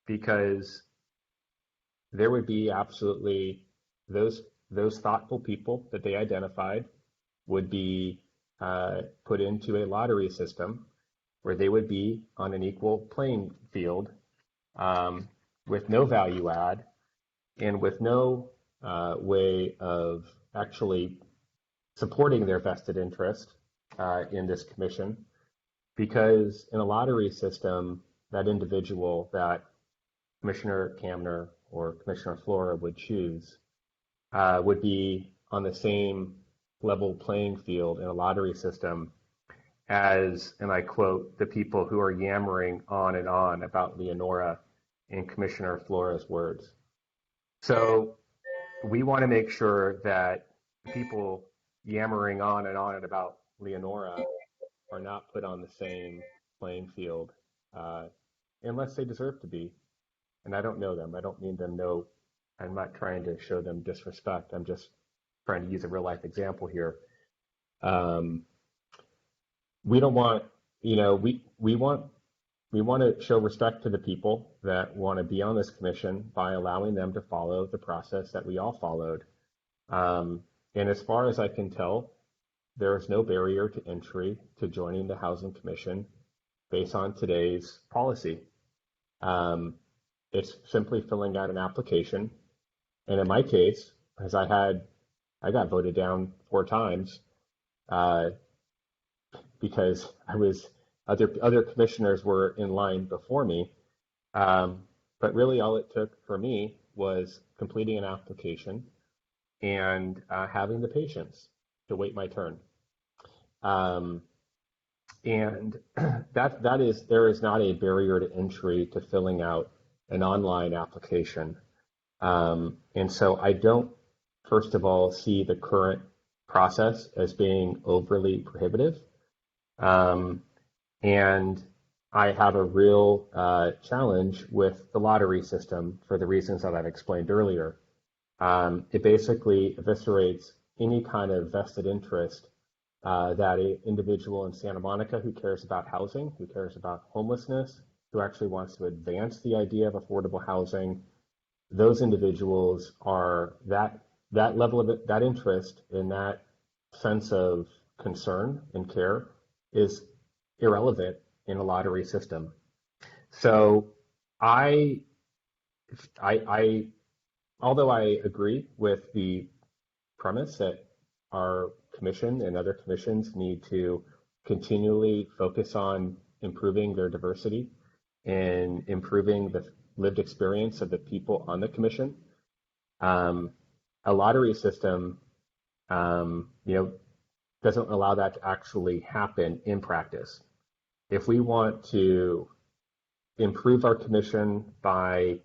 because there would be absolutely those thoughtful people that they identified would be put into a lottery system where they would be on an equal playing field with no value add and with no way of actually supporting their vested interest in this commission. Because in a lottery system, that individual that Commissioner Kamner or Commissioner Flora would choose would be on the same level playing field in a lottery system as, and I quote, the people who are yammering on and on about Leonora in Commissioner Flora's words. So we want to make sure that people yammering on and about Leonora are not put on the same playing field unless they deserve to be. And I don't know them. I don't mean them know. I'm not trying to show them disrespect. I'm just trying to use a real life example here. We don't want, we want to show respect to the people that want to be on this commission by allowing them to follow the process that we all followed. And as far as I can tell, there is no barrier to entry to joining the Housing Commission based on today's policy. It's simply filling out an application. And in my case, as I got voted down 4 times because other commissioners were in line before me. But really all it took for me was completing an application and having the patience to wait my turn. And there is not a barrier to entry to filling out an online application. And so I don't, first of all, see the current process as being overly prohibitive. And I have a real challenge with the lottery system for the reasons that I've explained earlier. It basically eviscerates any kind of vested interest that an individual in Santa Monica who cares about housing, who cares about homelessness, who actually wants to advance the idea of affordable housing, those individuals are that level of it, that interest and that sense of concern and care is irrelevant in a lottery system. So although I agree with the premise that our commission and other commissions need to continually focus on improving their diversity and improving the lived experience of the people on the commission, a lottery system, doesn't allow that to actually happen in practice. If we want to improve our commission by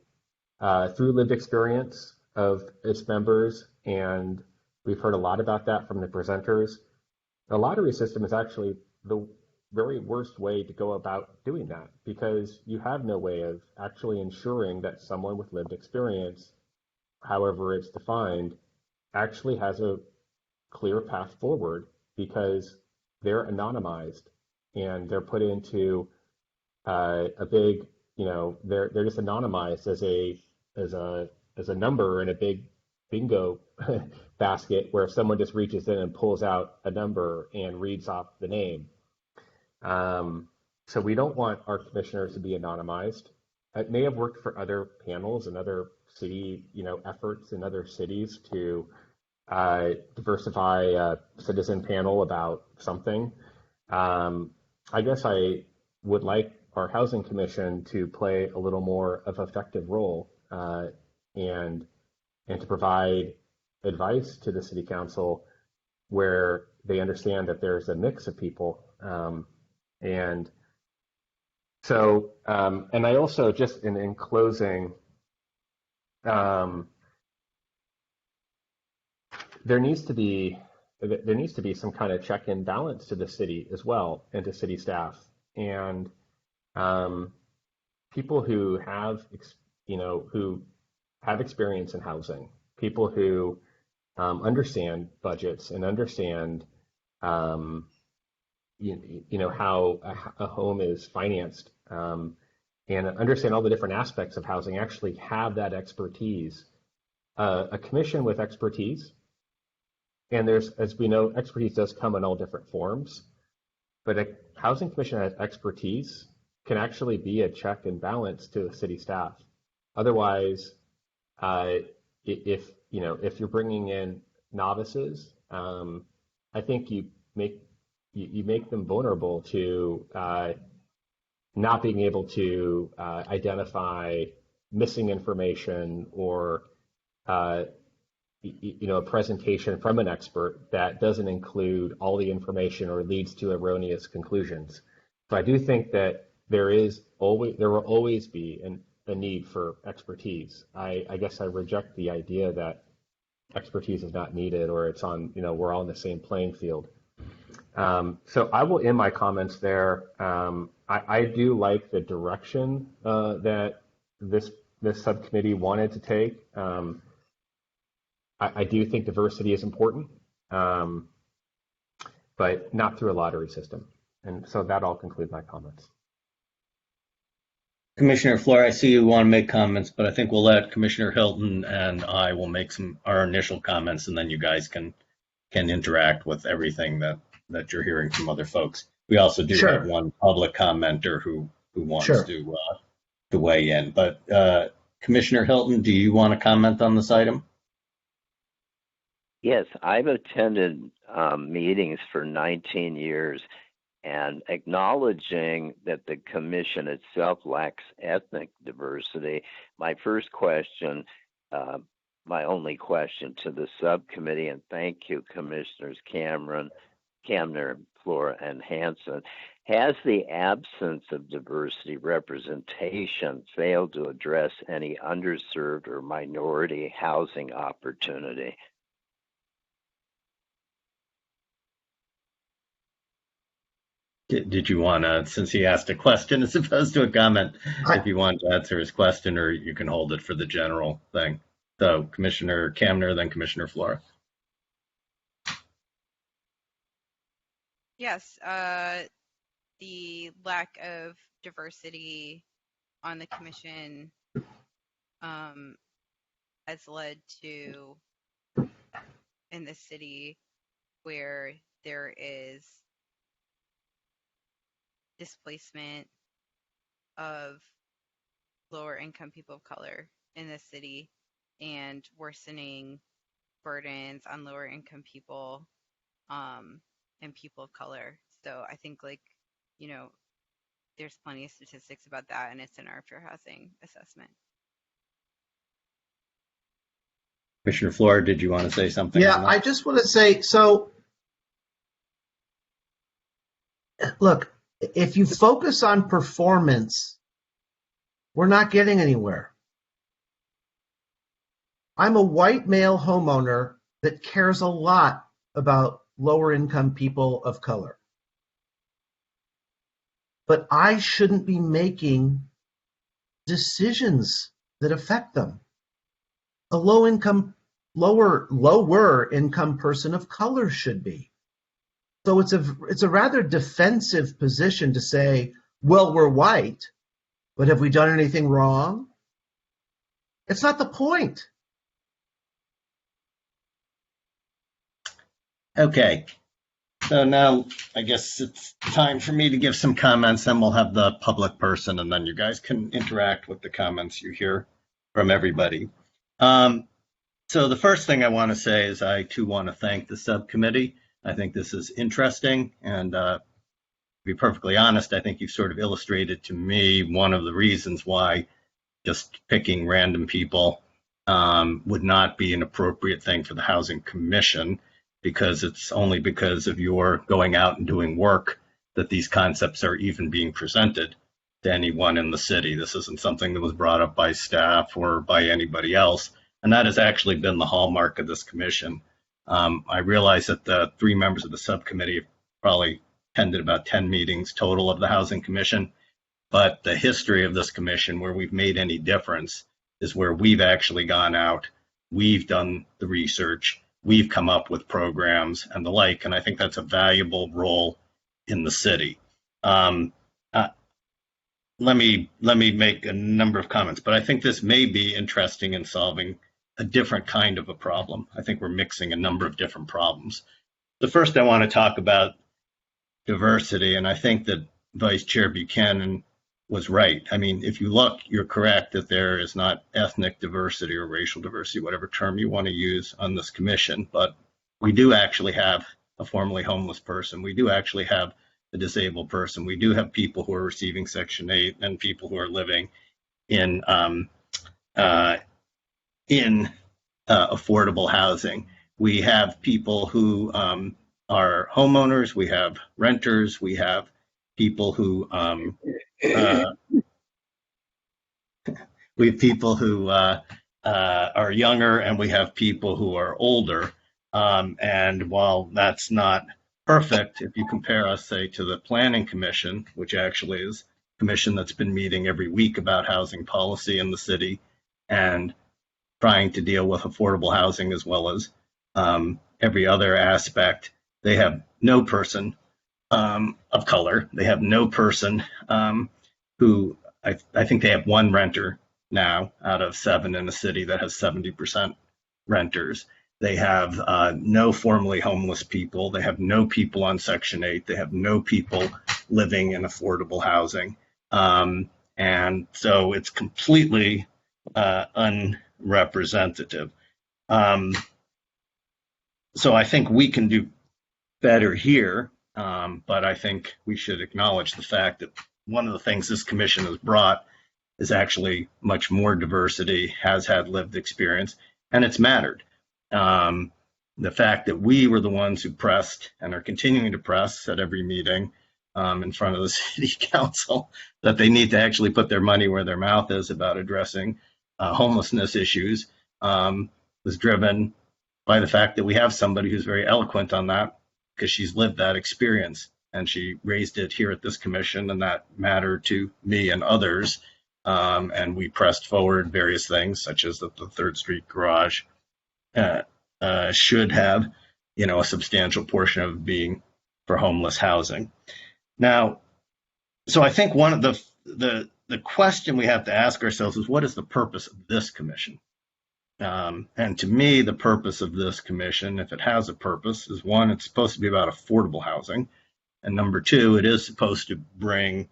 through lived experience of its members, and we've heard a lot about that from the presenters, the lottery system is actually the very worst way to go about doing that, because you have no way of actually ensuring that someone with lived experience, however it's defined, actually has a clear path forward, because they're anonymized and they're put into a big, they're just anonymized as a number in a big bingo basket where someone just reaches in and pulls out a number and reads off the name. So we don't want our commissioners to be anonymized. It may have worked for other panels and other see, efforts in other cities to diversify a citizen panel about something. I guess I would like our Housing Commission to play a little more of an effective role and to provide advice to the City Council where they understand that there's a mix of people. And I also just in closing, there needs to be some kind of check and balance to the city as well and to city staff and people who have experience in housing, people who understand budgets and understand how a home is financed and understand all the different aspects of housing, actually have that expertise. A commission with expertise, and there's, as we know, expertise does come in all different forms, but a housing commission has expertise can actually be a check and balance to the city staff. Otherwise, if you're bringing in novices, I think you make them vulnerable to not being able to identify missing information or a presentation from an expert that doesn't include all the information or leads to erroneous conclusions. So I do think that there will always be a need for expertise. I guess I reject the idea that expertise is not needed or it's on, we're all on the same playing field. So I will end my comments there. I do like the direction that this subcommittee wanted to take. I do think diversity is important, but not through a lottery system. And so that'll conclude my comments. Commissioner Flohr, I see you want to make comments, but I think we'll let Commissioner Hilton and I will make our initial comments, and then you guys can interact with everything that you're hearing from other folks. We also do have one public commenter who wants to weigh in. But Commissioner Hilton, do you want to comment on this item? Yes, I've attended meetings for 19 years, and acknowledging that the commission itself lacks ethnic diversity, my first question, my only question to the subcommittee, and thank you, Commissioners Camner, Flohr, and Hansen, has the absence of diversity representation failed to address any underserved or minority housing opportunity? Did you want to, since he asked a question as opposed to a comment, if you want to answer his question, or you can hold it for the general thing? So Commissioner Camner, then Commissioner Flohr. Yes, the lack of diversity on the commission has led to, in the city, where there is displacement of lower income people of color in the city and worsening burdens on lower income people and people of color. So I think there's plenty of statistics about that, and it's in our fair housing assessment. Commissioner Flohr, did you want to say something? Yeah, I just want to say, so look, if you focus on performance, we're not getting anywhere. I'm a white male homeowner that cares a lot about lower income people of color. But I shouldn't be making decisions that affect them. A lower income person of color should be. So it's a rather defensive position to say, well, we're white, but have we done anything wrong? It's not the point. Okay. So now I guess it's time for me to give some comments, then we'll have the public person, and then you guys can interact with the comments you hear from everybody. So the first thing I want to say is I too want to thank the subcommittee. I think this is interesting, and to be perfectly honest, I think you've sort of illustrated to me one of the reasons why just picking random people would not be an appropriate thing for the Housing Commission, because it's only because of your going out and doing work that these concepts are even being presented to anyone in the city. This isn't something that was brought up by staff or by anybody else, and that has actually been the hallmark of this commission. I realize that the 3 members of the subcommittee probably attended about 10 meetings total of the Housing Commission, but the history of this commission where we've made any difference is where we've actually gone out, we've done the research, we've come up with programs and the like, and I think that's a valuable role in the city. Let me make a number of comments, but I think this may be interesting in solving a different kind of a problem. I think we're mixing a number of different problems. The first, I want to talk about diversity, and I think that Vice Chair Buchanan was right. I mean, if you look, you're correct that there is not ethnic diversity or racial diversity, whatever term you want to use, on this commission, but we do actually have a formerly homeless person. We do actually have a disabled person. We do have people who are receiving Section 8 and people who are living in affordable housing. We have people who are homeowners. We have renters. We have people who are younger, and we have people who are older. And while that's not perfect, if you compare us, say, to the Planning Commission, which actually is a commission that's been meeting every week about housing policy in the city and trying to deal with affordable housing as well as every other aspect, they have no person of color. They have no person who, I think they have 1 renter now out of 7 in a city that has 70% renters. They have no formerly homeless people. They have no people on Section 8. They have no people living in affordable housing. And so it's completely unrepresentative. So I think we can do better here, but I think we should acknowledge the fact that one of the things this commission has brought is actually much more diversity, has had lived experience, and it's mattered. The fact that we were the ones who pressed and are continuing to press at every meeting in front of the city council that they need to actually put their money where their mouth is about addressing homelessness issues was driven by the fact that we have somebody who's very eloquent on that, because she's lived that experience and she raised it here at this commission, and that mattered to me and others. And we pressed forward various things, such as that the 3rd Street garage should have, a substantial portion of being for homeless housing. Now, so I think one of the question we have to ask ourselves is, what is the purpose of this commission? And to me, the purpose of this commission, if it has a purpose, is 1, it's supposed to be about affordable housing. And number 2, it is supposed to bring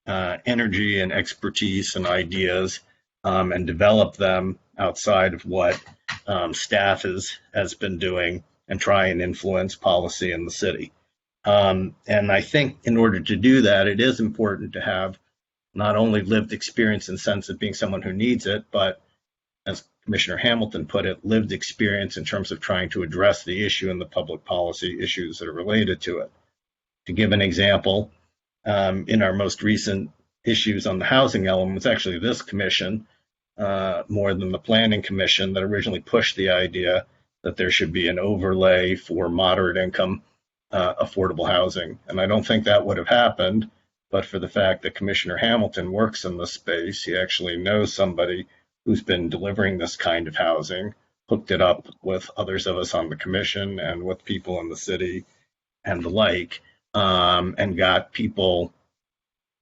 energy and expertise and ideas and develop them outside of what staff has been doing and try and influence policy in the city. And I think in order to do that, it is important to have not only lived experience in the sense of being someone who needs it, but as Commissioner Hamilton put it, lived experience in terms of trying to address the issue and the public policy issues that are related to it. To give an example, in our most recent issues on the housing element, it's actually this commission, more than the Planning Commission, that originally pushed the idea that there should be an overlay for moderate income affordable housing. And I don't think that would have happened, but for the fact that Commissioner Hamilton works in this space. He actually knows somebody who's been delivering this kind of housing, hooked it up with others of us on the commission and with people in the city and the like, and got people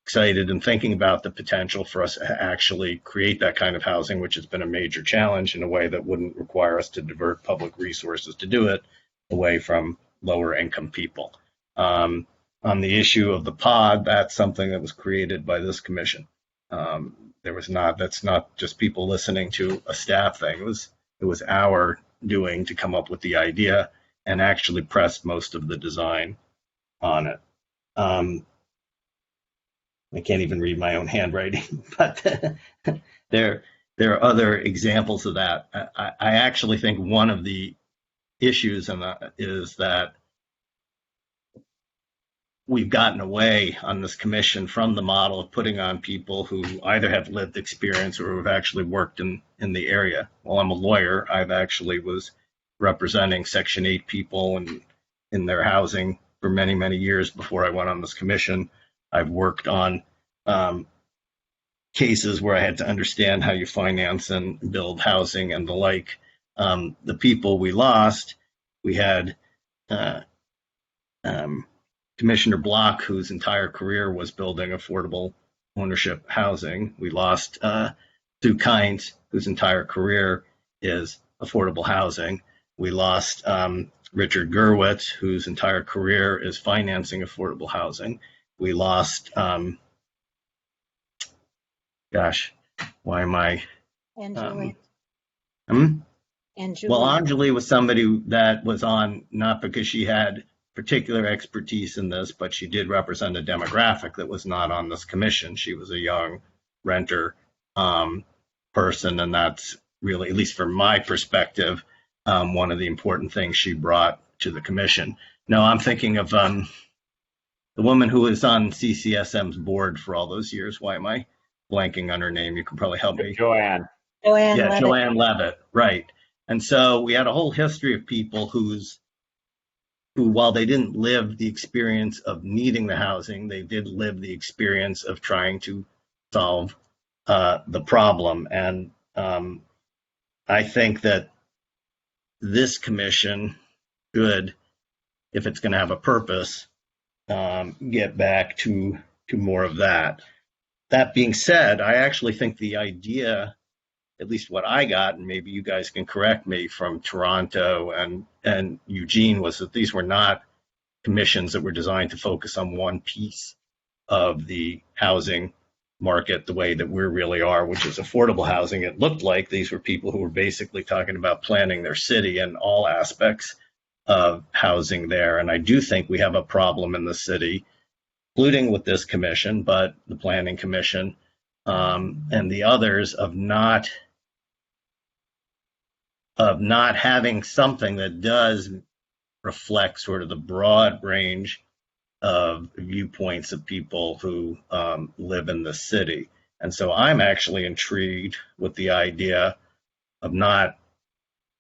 excited and thinking about the potential for us to actually create that kind of housing, which has been a major challenge in a way that wouldn't require us to divert public resources to do it away from lower income people. On the issue of the pod, that's something that was created by this commission. That's not just people listening to a staff thing. It was our doing to come up with the idea and actually pressed most of the design on it. I can't even read my own handwriting, but there are other examples of that. I actually think one of the issues is that we've gotten away on this commission from the model of putting on people who either have lived experience or have actually worked in the area. Well, I'm a lawyer. I've actually was representing Section 8 people in their housing for many, many years before I went on this commission. I've worked on cases where I had to understand how you finance and build housing and the like. The people we lost, we had Commissioner Block, whose entire career was building affordable ownership housing. We lost Sue Kynes, whose entire career is affordable housing. We lost Richard Gurwitz, whose entire career is financing affordable housing. We lost, why am I? Anjali. Well, Anjali was somebody that was on, not because she had particular expertise in this, but she did represent a demographic that was not on this commission. She was a young renter person, and that's really, at least from my perspective, one of the important things she brought to the commission. No, I'm thinking of the woman who was on CCSM's board for all those years. Why am I blanking on her name? You can probably help me. Joanne. Levitt. Joanne Levitt, right. And so we had a whole history of people who, while they didn't live the experience of needing the housing, they did live the experience of trying to solve the problem. And I think that this commission should, if it's going to have a purpose, get back to more of that. That being said, I actually think the idea, at least what I got, and maybe you guys can correct me, from Toronto and Eugene, was that these were not commissions that were designed to focus on one piece of the housing market the way that we really are, which is affordable housing. It looked like these were people who were basically talking about planning their city and all aspects of housing there. And I do think we have a problem in the city, including with this commission, but the Planning Commission and the others, of not having something that does reflect sort of the broad range of viewpoints of people who live in the city. And so I'm actually intrigued with the idea of not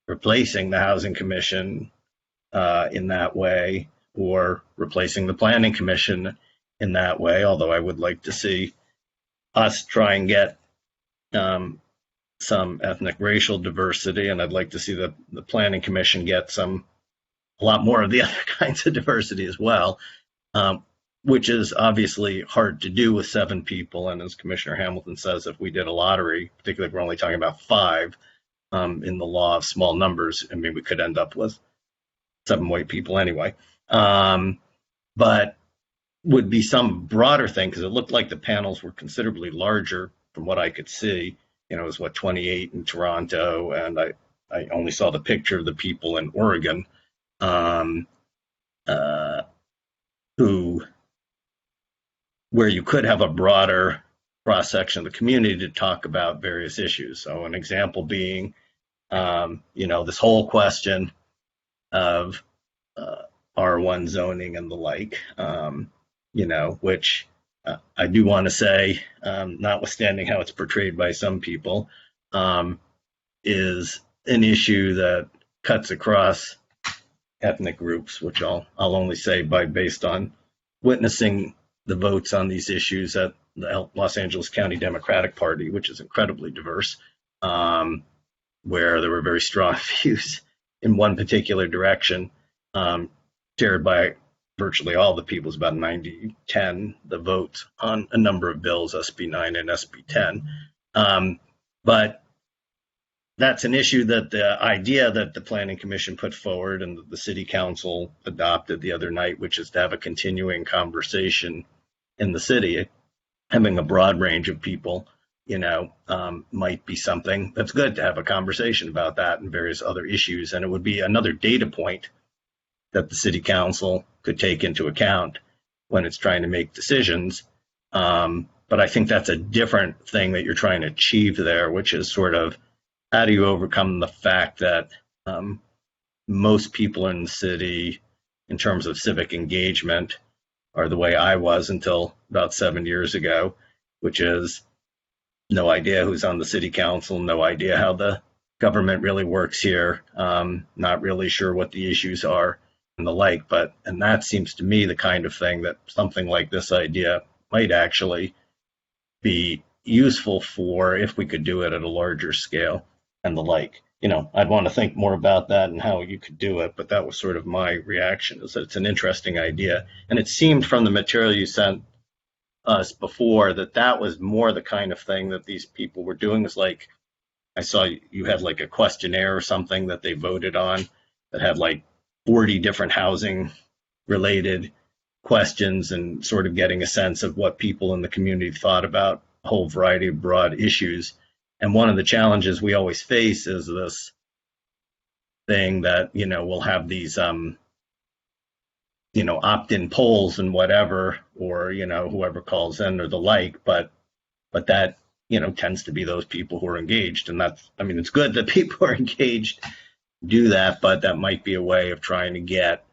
replacing the Housing Commission in that way, or replacing the Planning Commission in that way, although I would like to see us try and get some ethnic racial diversity, and I'd like to see the Planning Commission get a lot more of the other kinds of diversity as well, which is obviously hard to do with 7 people. And as Commissioner Hamilton says, if we did a lottery, particularly if we're only talking about 5 in the law of small numbers, I mean, we could end up with 7 white people anyway. But would be some broader thing, because it looked like the panels were considerably larger from what I could see. It was 28 in Toronto, and I only saw the picture of the people in Oregon where you could have a broader cross section of the community to talk about various issues. So an example being, this whole question of R1 zoning and the like, which I do want to say, notwithstanding how it's portrayed by some people, is an issue that cuts across ethnic groups, which I'll only say based on witnessing the votes on these issues at the Los Angeles County Democratic Party, which is incredibly diverse, where there were very strong views in one particular direction, shared by virtually all the people. It's about 90-10, the votes on a number of bills, SB 9 and SB 10. But that's an issue that the idea that the Planning Commission put forward and the City Council adopted the other night, which is to have a continuing conversation in the city, having a broad range of people might be something that's good to have a conversation about that and various other issues. And it would be another data point that the city council could take into account when it's trying to make decisions. But I think that's a different thing that you're trying to achieve there, which is sort of how do you overcome the fact that most people in the city, in terms of civic engagement, are the way I was until about 7 years ago, which is no idea who's on the city council, no idea how the government really works here, not really sure what the issues are and the like. And that seems to me the kind of thing that something like this idea might actually be useful for if we could do it at a larger scale and the like. I'd want to think more about that and how you could do it, but that was sort of my reaction, is that it's an interesting idea. And it seemed from the material you sent us before that was more the kind of thing that these people were doing. Is like, I saw you had like a questionnaire or something that they voted on that had like 40 different housing related questions and sort of getting a sense of what people in the community thought about a whole variety of broad issues. And one of the challenges we always face is this thing that, we'll have these, opt-in polls and whatever, or, whoever calls in or the like, but that, tends to be those people who are engaged. And it's good that people who are engaged do that, but that might be a way of trying to get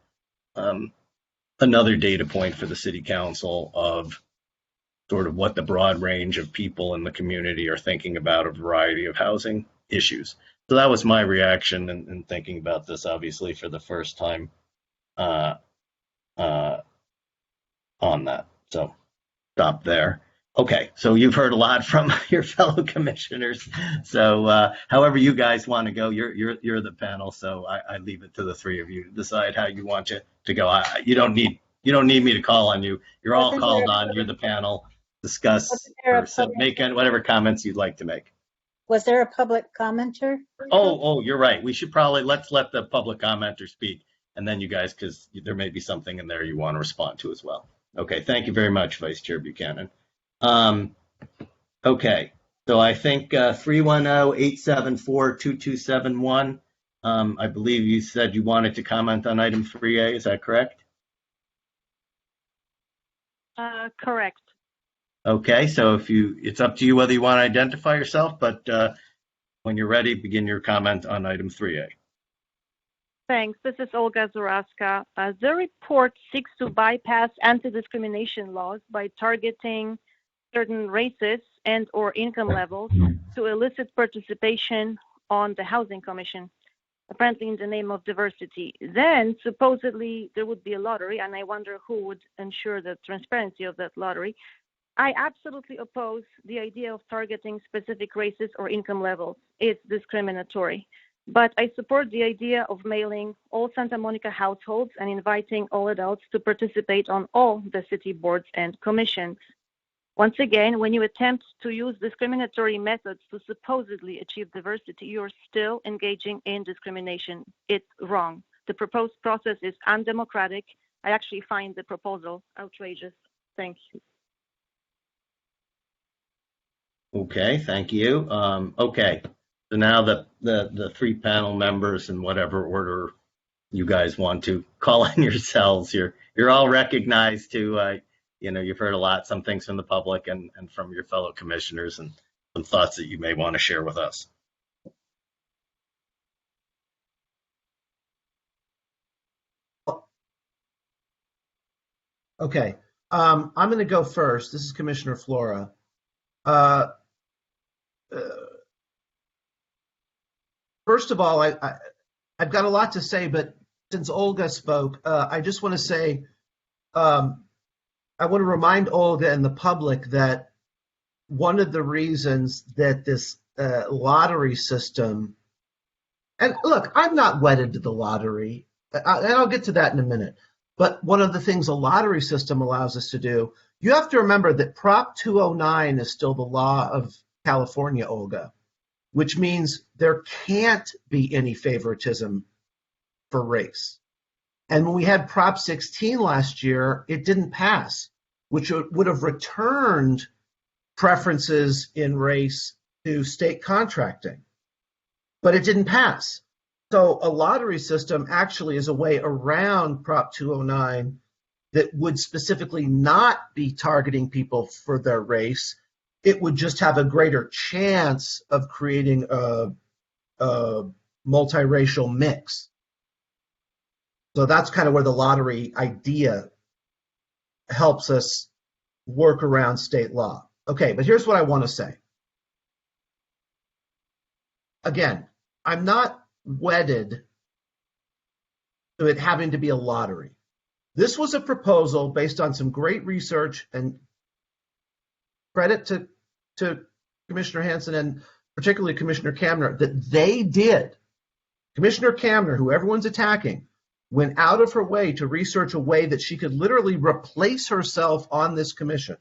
another data point for the city council of sort of what the broad range of people in the community are thinking about a variety of housing issues. So that was my reaction in thinking about this, obviously, for the first time on that. So stop there. Okay, so you've heard a lot from your fellow commissioners. So however you guys want to go, you're the panel. So I leave it to the three of you to decide how you want to go. You don't need me to call on you. You're all called on. You're the panel. Discuss or make whatever comments you'd like to make. Was there a public commenter? Oh, you're right. We should probably let's let the public commenter speak, and then you guys, because there may be something in there you want to respond to as well. Okay, thank you very much, Vice Chair Buchanan. Okay, so I think 310-874-2271. I believe you said you wanted to comment on item 3A. Is that correct? Correct. Okay, so it's up to you whether you want to identify yourself, but when you're ready, begin your comment on item 3A. Thanks. This is Olga Zuraska. The report seeks to bypass anti-discrimination laws by targeting certain races and or income levels to elicit participation on the Housing Commission, apparently in the name of diversity. Then supposedly there would be a lottery, and I wonder who would ensure the transparency of that lottery. I absolutely oppose the idea of targeting specific races or income levels. It's discriminatory. But I support the idea of mailing all Santa Monica households and inviting all adults to participate on all the city boards and commissions. Once again, when you attempt to use discriminatory methods to supposedly achieve diversity, you're still engaging in discrimination. It's wrong. The proposed process is undemocratic. I actually find the proposal outrageous. Thank you. Okay, thank you. Okay, so now the three panel members, in whatever order you guys want to call on yourselves, you're all recognized to, you've heard a lot, some things from the public and from your fellow commissioners, and some thoughts that you may want to share with us. Okay, I'm going to go first. This is Commissioner Flora. First of all, I've got a lot to say, but since Olga spoke, I just want to say, I want to remind Olga and the public that one of the reasons that this lottery system, and look, I'm not wedded to the lottery, and I'll get to that in a minute, but one of the things a lottery system allows us to do, you have to remember that Prop 209 is still the law of California, Olga, which means there can't be any favoritism for race. And when we had Prop 16 last year, it didn't pass, which would have returned preferences in race to state contracting, but it didn't pass. So a lottery system actually is a way around Prop 209 that would specifically not be targeting people for their race. It would just have a greater chance of creating a multiracial mix. So that's kind of where the lottery idea helps us work around state law. Okay, but here's what I want to say. Again, I'm not wedded to it having to be a lottery. This was a proposal based on some great research, and credit to Commissioner Hanson and particularly Commissioner Kamner that they did. Commissioner Kamner, who everyone's attacking, went out of her way to research a way that she could literally replace herself on this commission.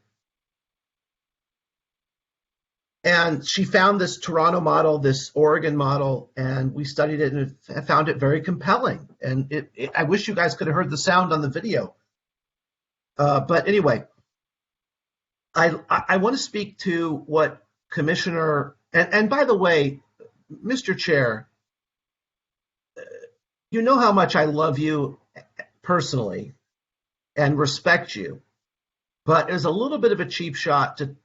And she found this Toronto model, this Oregon model, and we studied it and found it very compelling. And I wish you guys could have heard the sound on the video. But anyway, I want to speak to what Commissioner, and by the way, Mr. Chair, you know how much I love you personally and respect you, but there's a little bit of a cheap shot to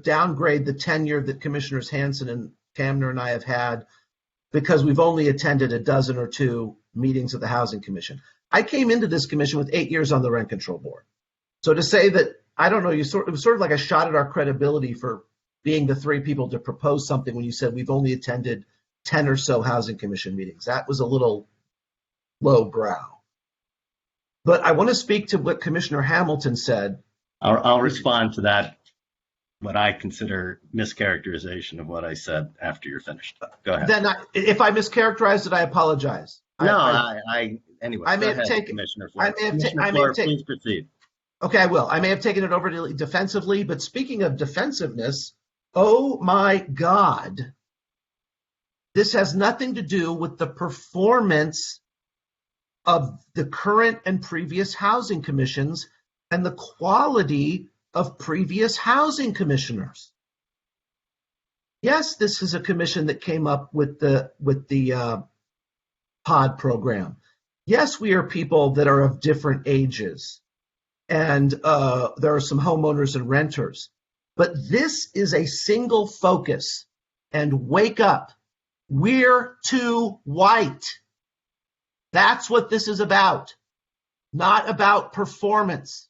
downgrade the tenure that Commissioners Hanson and Kamner and I have had because we've only attended a dozen or two meetings of the Housing Commission. I came into this commission with 8 years on the Rent Control Board. So to say that, I don't know, it was sort of like a shot at our credibility for being the three people to propose something when you said we've only attended 10 or so Housing Commission meetings. That was a little low brow. But I want to speak to what Commissioner Hamilton said. I'll respond to that, what I consider mischaracterization of what I said after you're finished. Go ahead. Then if I mischaracterized it, I apologize. Anyway, I may have taken, Commissioner Floor. Please proceed. Okay, I will. I may have taken it overly defensively, but speaking of defensiveness, oh my God, this has nothing to do with the performance of the current and previous housing commissions and the quality of previous housing commissioners. Yes, this is a commission that came up with the POD program. Yes, we are people that are of different ages, and there are some homeowners and renters. But this is a single focus, and wake up. We're too white. That's what this is about, not about performance.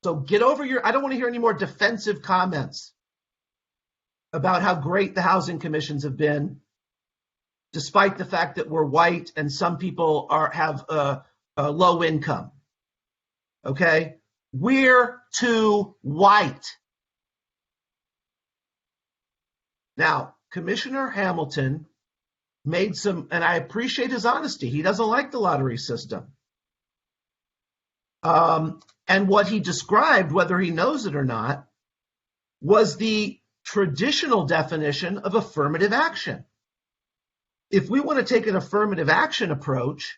So get over I don't want to hear any more defensive comments about how great the housing commissions have been, despite the fact that we're white and some people have a low income. Okay? We're too white. Now, Commissioner Hamilton made some, and I appreciate his honesty. He doesn't like the lottery system. And what he described, whether he knows it or not, was the traditional definition of affirmative action. If we want to take an affirmative action approach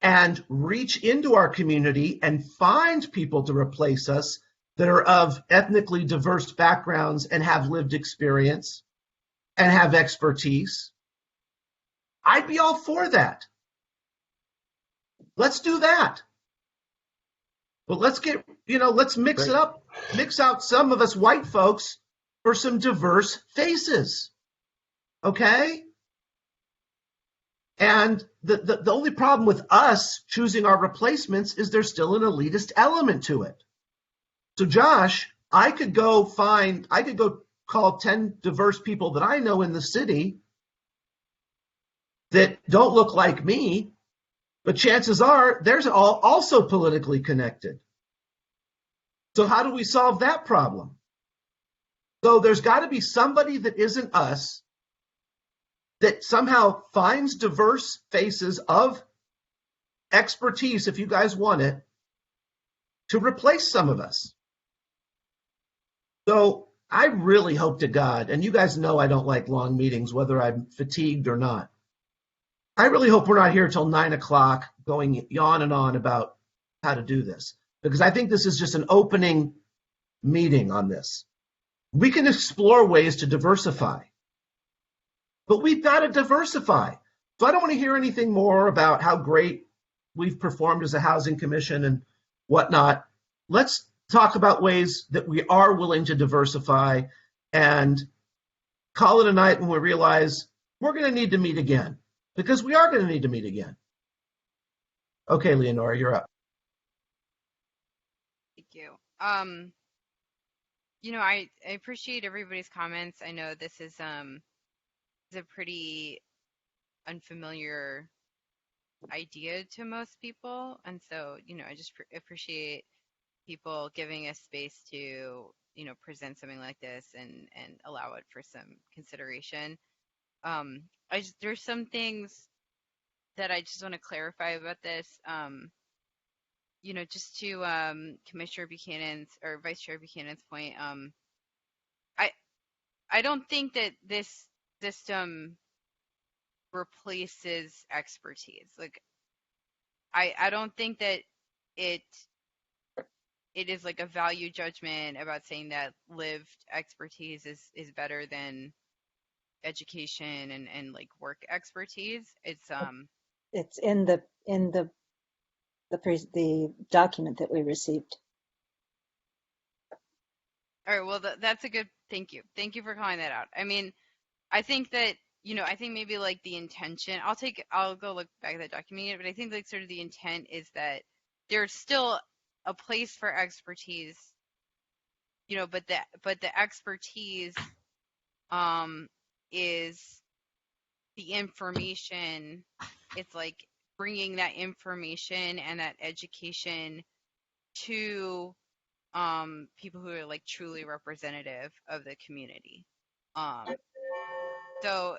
and reach into our community and find people to replace us that are of ethnically diverse backgrounds and have lived experience and have expertise, I'd be all for that. Let's do that. But let's mix it up, mix out some of us white folks for some diverse faces. Okay? And the only problem with us choosing our replacements is there's still an elitist element to it. So Josh, I could go call 10 diverse people that I know in the city that don't look like me, but chances are they're all also politically connected. So how do we solve that problem? So there's got to be somebody that isn't us that somehow finds diverse faces of expertise, if you guys want it, to replace some of us. So I really hope to God, and you guys know I don't like long meetings, whether I'm fatigued or not. I really hope we're not here till 9 o'clock going on and on about how to do this. because I think this is just an opening meeting on this. We can explore ways to diversify, but we've got to diversify. So I don't want to hear anything more about how great we've performed as a housing commission and whatnot. Let's talk about ways that we are willing to diversify and call it a night when we realize we're going to need to meet again, because we are going to need to meet again. Okay, Leonora, you're up. Thank you. I appreciate everybody's comments. I know this is a pretty unfamiliar idea to most people, and so I just appreciate people giving us space to present something like this and allow it for some consideration. There's some things that I just want to clarify about this. Just to Commissioner Buchanan's or Vice Chair Buchanan's point, I don't think that this system replaces expertise. Like, I don't think that it is like a value judgment about saying that lived expertise is better than education and like work expertise. It's in the document that we received. all right. Well, that's a good. Thank you. Thank you for calling that out. I mean, I think that I think maybe like the intention. I'll go look back at that document, but I think like sort of the intent is that there's still a place for expertise, but the expertise is the information. It's like bringing that information and that education to people who are like truly representative of the community. So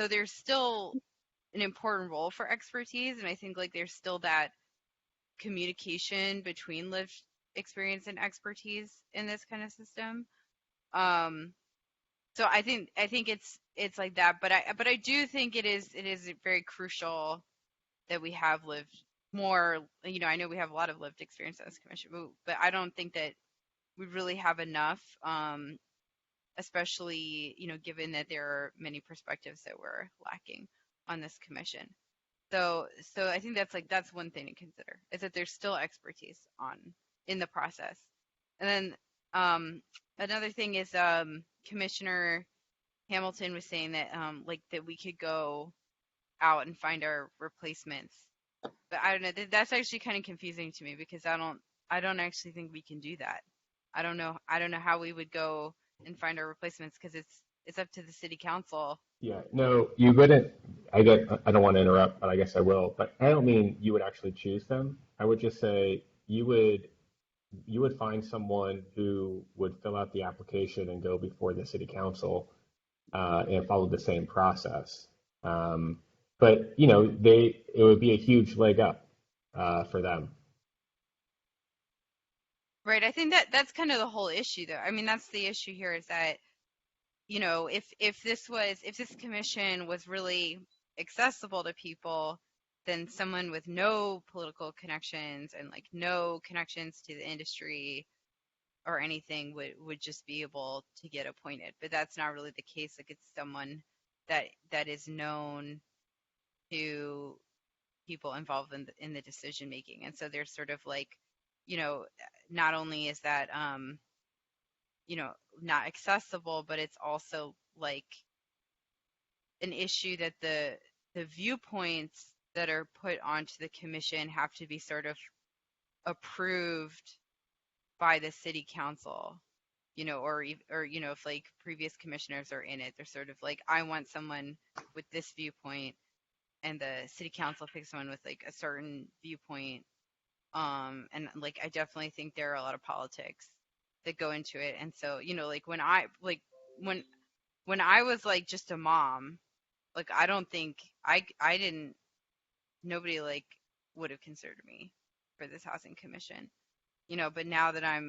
there's still an important role for expertise, and I think like there's still that communication between lived experience and expertise in this kind of system. So I think it's like that, but I do think it is very crucial that we have lived more. I know we have a lot of lived experience as a commission, but I don't think that we really have enough, especially given that there are many perspectives that we're lacking on this commission. So I think that's one thing to consider, is that there's still expertise in the process. And then another thing is Commissioner Hamilton was saying that that we could go out and find our replacements. But I don't know, that's actually kind of confusing to me, because I don't actually think we can do that. I don't know how we would go and find our replacements, because it's up to the city council. Yeah, no, you wouldn't. I don't want to interrupt, but I guess I will. But I don't mean you would actually choose them. I would just say you would find someone who would fill out the application and go before the city council and follow the same process. But it would be a huge leg up for them. Right. I think that's kind of the whole issue, though. I mean, that's the issue here, is that if this commission was really accessible to people, then someone with no political connections and like no connections to the industry or anything would just be able to get appointed. But that's not really the case. Like, it's someone that is known to people involved in the decision making. And so there's sort of like, not only is that not accessible, but it's also like an issue that the viewpoints that are put onto the commission have to be sort of approved by the city council, or if like previous commissioners are in it, they're sort of like, I want someone with this viewpoint, and the city council picks someone with like a certain viewpoint. And like, I definitely think there are a lot of politics that go into it. And so, like when I was like just a mom, like, I don't think nobody like would have considered me for this housing commission, but now that I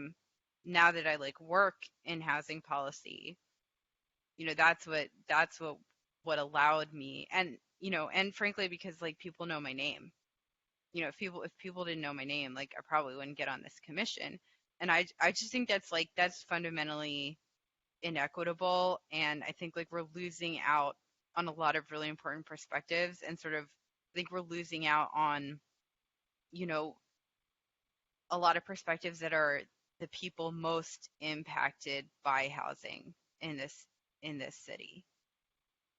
like work in housing policy, that's what allowed me. And, and frankly, because like people know my name, if people didn't know my name, like, I probably wouldn't get on this commission. And I just think that's fundamentally inequitable, and I think like we're losing out on a lot of really important perspectives, and sort of I think we're losing out on, a lot of perspectives that are the people most impacted by housing in this city.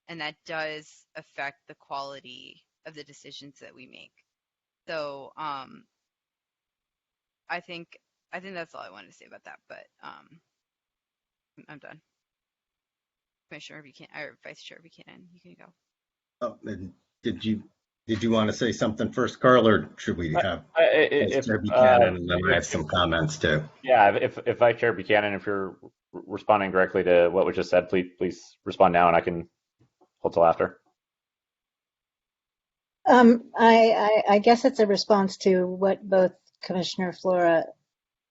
And that does affect the quality of the decisions that we make. So I think that's all I wanted to say about that, but I'm done. Commissioner Buchanan, or Vice Chair Buchanan, you can go. Oh, and did you want to say something first, Carl, or should we have Vice Chair Buchanan, and then I have some comments too? Yeah, if Vice Chair Buchanan, if you're responding directly to what was just said, please respond now, and I can hold till after. I guess it's a response to what both Commissioner Flora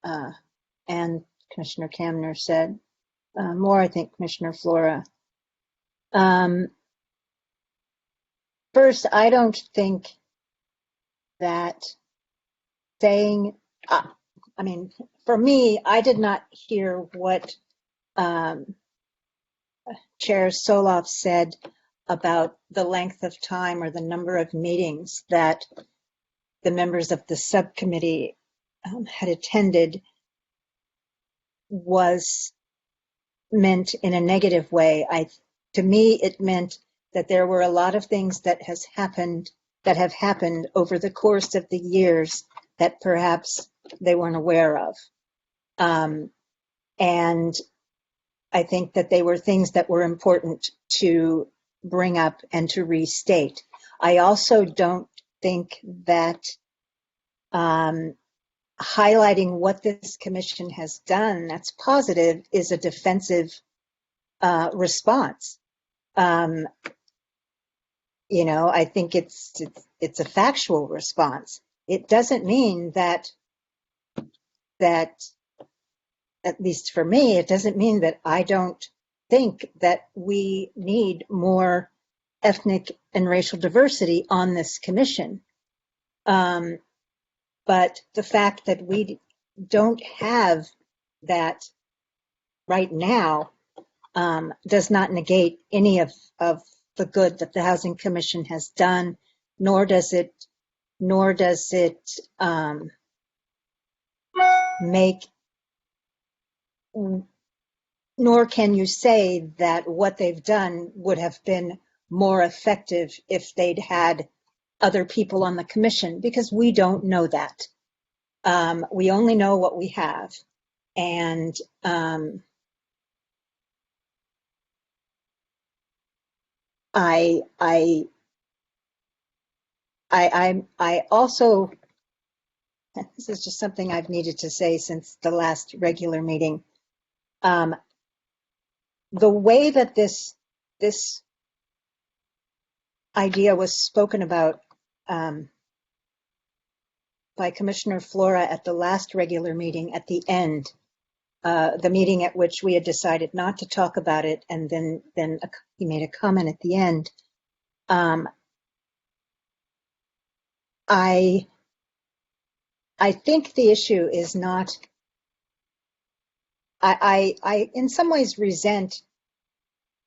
and Commissioner Kamner said. More, I think, Commissioner Flora. First, I don't think that saying, for me, I did not hear what Chair Soloff said about the length of time or the number of meetings that the members of the subcommittee had attended was meant in a negative way. To me, it meant that there were a lot of things that have happened over the course of the years that perhaps they weren't aware of. And I think that they were things that were important to bring up and to restate. I also don't think that highlighting what this commission has done that's positive is a defensive response. I think it's a factual response. It doesn't mean that, at least for me, it doesn't mean that I don't think that we need more ethnic and racial diversity on this commission. But the fact that we don't have that right now does not negate any of the good that the Housing Commission has done, nor can you say that what they've done would have been more effective if they'd had other people on the commission, because we don't know that. We only know what we have. And I also, this is just something I've needed to say since the last regular meeting. The way that this idea was spoken about by Commissioner Flora at the last regular meeting at the end, the meeting at which we had decided not to talk about it, and then he made a comment at the end. I think the issue is not, I in some ways resent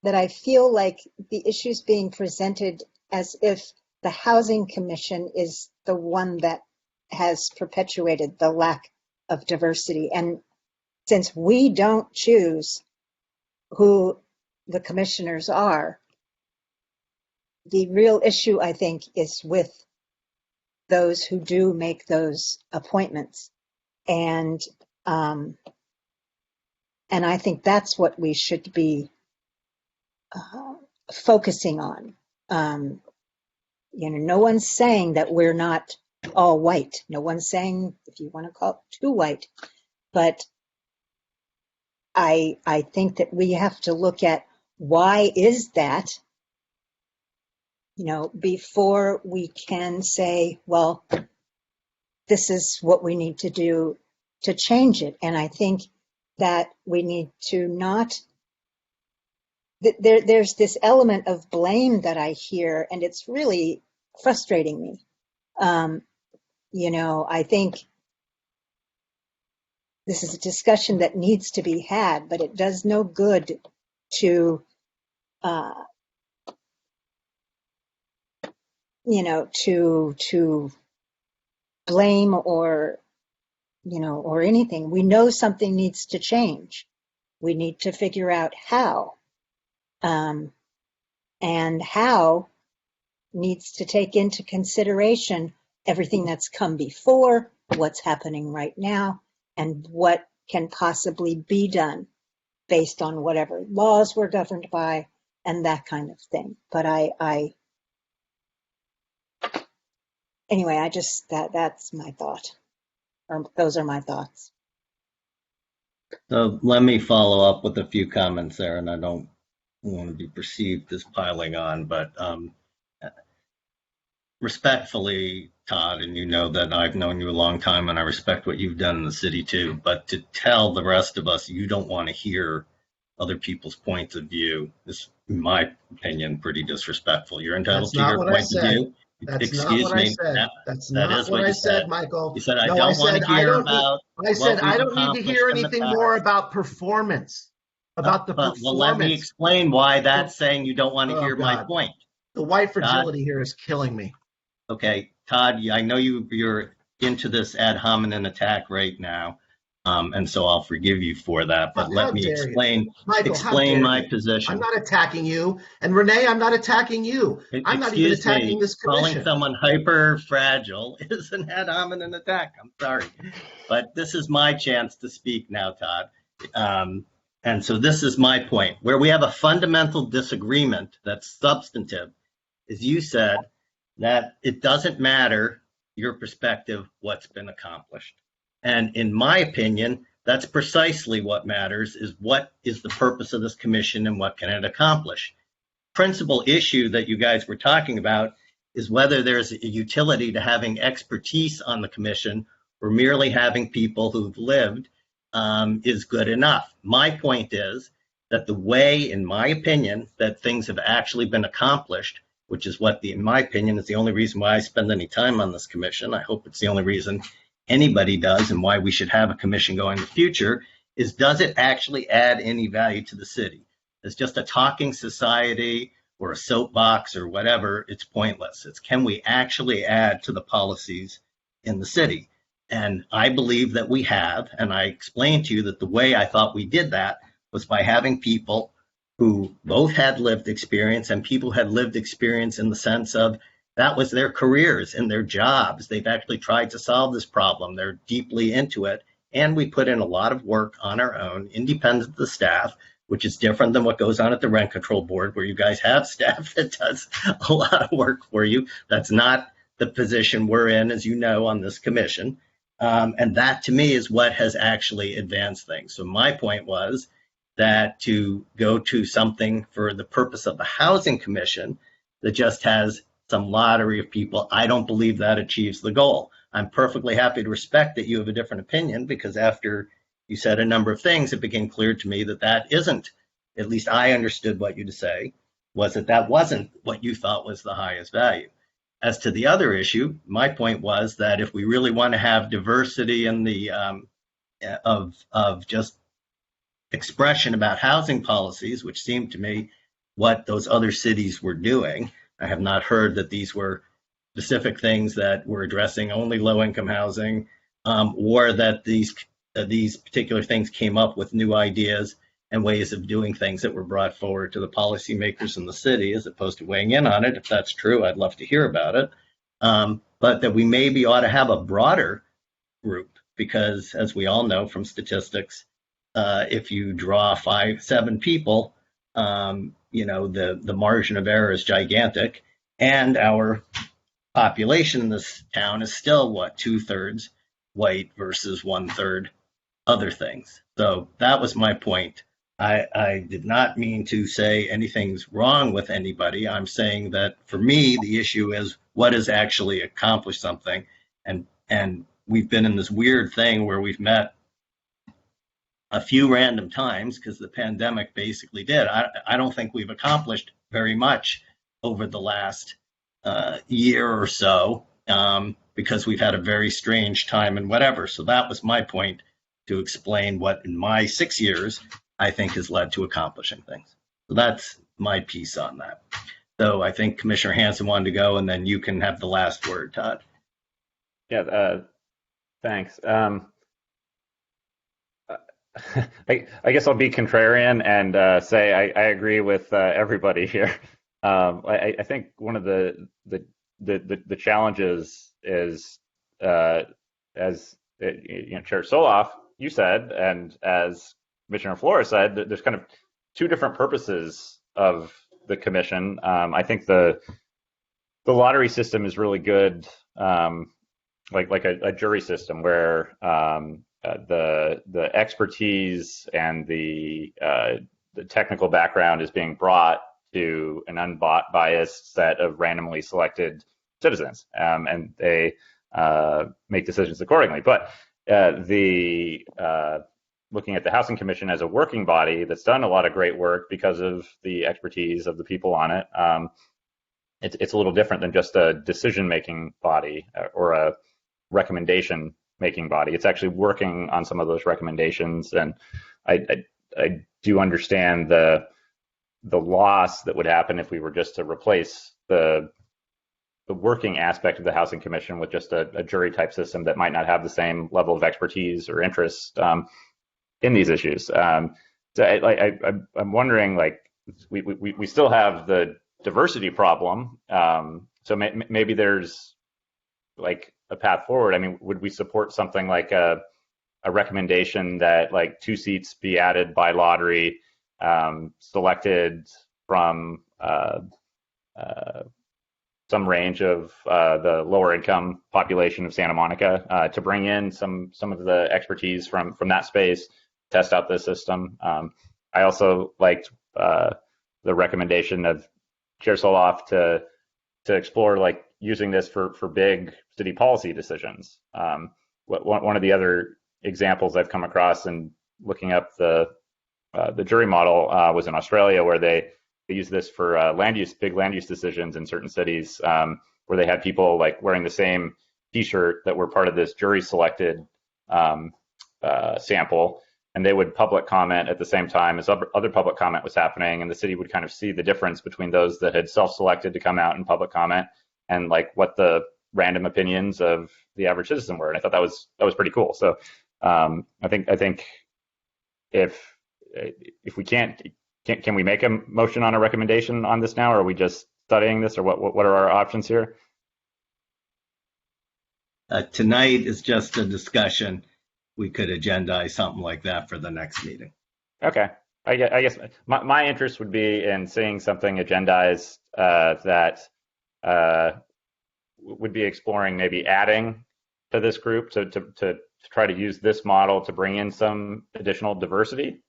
that I feel like the issues being presented as if the Housing Commission is the one that has perpetuated the lack of diversity. And since we don't choose who the commissioners are, the real issue, I think, is with those who do make those appointments. And I think that's what we should be focusing on. No one's saying that we're not all white. No one's saying, if you want to call it, too white. But I think that we have to look at why is that, before we can say, well, this is what we need to do to change it. And I think that we need to not, there's this element of blame that I hear, and it's really frustrating me. I think this is a discussion that needs to be had, but it does no good to, to blame or anything. We know something needs to change. We need to figure out how. And how needs to take into consideration everything that's come before, what's happening right now, and what can possibly be done based on whatever laws we're governed by and that kind of thing. But anyway, that's my thought, or those are my thoughts. So let me follow up with a few comments there, and I don't want to be perceived as piling on, but respectfully, Todd, and you know that I've known you a long time and I respect what you've done in the city too, but to tell the rest of us you don't want to hear other people's points of view is, in my opinion, pretty disrespectful. You're entitled to your point of view. That's not what I said. That's not what I said, Michael. You said, I don't want to hear about. I said, I don't need to hear anything more about performance. About the performance. Well, let me explain why that's saying you don't want to hear my point. The white fragility here is killing me. Okay, Todd, I know you're into this ad hominem attack right now, and so I'll forgive you for that. But let me explain my position. I'm not attacking you, and Renee, I'm not attacking you. I'm not even attacking this commission. Calling someone hyper fragile is an ad hominem attack. I'm sorry, but this is my chance to speak now, Todd. And so this is my point. Where we have a fundamental disagreement that's substantive, is you said that it doesn't matter, your perspective, what's been accomplished. And in my opinion, that's precisely what matters, is what is the purpose of this commission and what can it accomplish. Principal issue that you guys were talking about is whether there's a utility to having expertise on the commission or merely having people who've lived is good enough. My point is that the way, in my opinion, that things have actually been accomplished, which is what, in my opinion, is the only reason why I spend any time on this commission. I hope it's the only reason anybody does, and why we should have a commission going in the future, is does it actually add any value to the city? It's just a talking society or a soapbox or whatever, it's pointless. It's can we actually add to the policies in the city? And I believe that we have, and I explained to you that the way I thought we did that was by having people who both had lived experience, and people had lived experience in the sense of that was their careers and their jobs. They've actually tried to solve this problem. They're deeply into it. And we put in a lot of work on our own, independent of the staff, which is different than what goes on at the Rent Control Board, where you guys have staff that does a lot of work for you. That's not the position we're in, as you know, on this commission. And that, to me, is what has actually advanced things. So my point was that to go to something for the purpose of the Housing Commission that just has some lottery of people, I don't believe that achieves the goal. I'm perfectly happy to respect that you have a different opinion, because after you said a number of things, it became clear to me that that isn't, at least I understood what you to say, was that that wasn't what you thought was the highest value. As to the other issue, my point was that if we really want to have diversity in the of just expression about housing policies, which seemed to me what those other cities were doing, I have not heard that these were specific things that were addressing only low-income housing, or that these particular things came up with new ideas and ways of doing things that were brought forward to the policymakers in the city, as opposed to weighing in on it. If that's true, I'd love to hear about it. But that we maybe ought to have a broader group, because as we all know from statistics, if you draw 5-7 people, the margin of error is gigantic, and our population in this town is still, 2/3 white versus 1/3 other things. So that was my point. I did not mean to say anything's wrong with anybody. I'm saying that for me, the issue is what has actually accomplished something. And we've been in this weird thing where we've met a few random times because the pandemic basically did. I don't think we've accomplished very much over the last year or so because we've had a very strange time and whatever. So that was my point, to explain what in my 6 years I think has led to accomplishing things. So that's my piece on that. So I think Commissioner Hanson wanted to go, and then you can have the last word, Todd. Yeah, thanks. I guess I'll be contrarian and say I agree with everybody here. I think one of the challenges is, as Chair Soloff, you said, and as Commissioner Flores said, there's kind of two different purposes of the commission. I think the lottery system is really good, like a jury system where the expertise and the technical background is being brought to an unbiased set of randomly selected citizens, and they make decisions accordingly. But looking at the Housing Commission as a working body that's done a lot of great work because of the expertise of the people on it, it's a little different than just a decision-making body or a recommendation-making body. It's actually working on some of those recommendations, and I do understand the loss that would happen if we were just to replace the working aspect of the Housing Commission with just a jury-type system that might not have the same level of expertise or interest in these issues. So I'm wondering, like, we still have the diversity problem. So maybe there's like a path forward. I mean, would we support something like a recommendation that like 2 seats be added by lottery, selected from some range of the lower income population of Santa Monica, to bring in some of the expertise from that space, test out the system. I also liked the recommendation of Chair Soloff to explore like using this for big city policy decisions. One of the other examples I've come across in looking up the jury model was in Australia, where they use this for big land use decisions in certain cities, where they had people like wearing the same T-shirt that were part of this jury selected sample, and they would public comment at the same time as other public comment was happening, and the city would kind of see the difference between those that had self-selected to come out and public comment and like what the random opinions of the average citizen were. And I thought that was pretty cool. So I think if we can we make a motion on a recommendation on this now, or are we just studying this, or what are our options here? Tonight is just a discussion. We could agendize something like that for the next meeting. Okay. I guess my interest would be in seeing something agendized that would be exploring maybe adding to this group to try to use this model to bring in some additional diversity,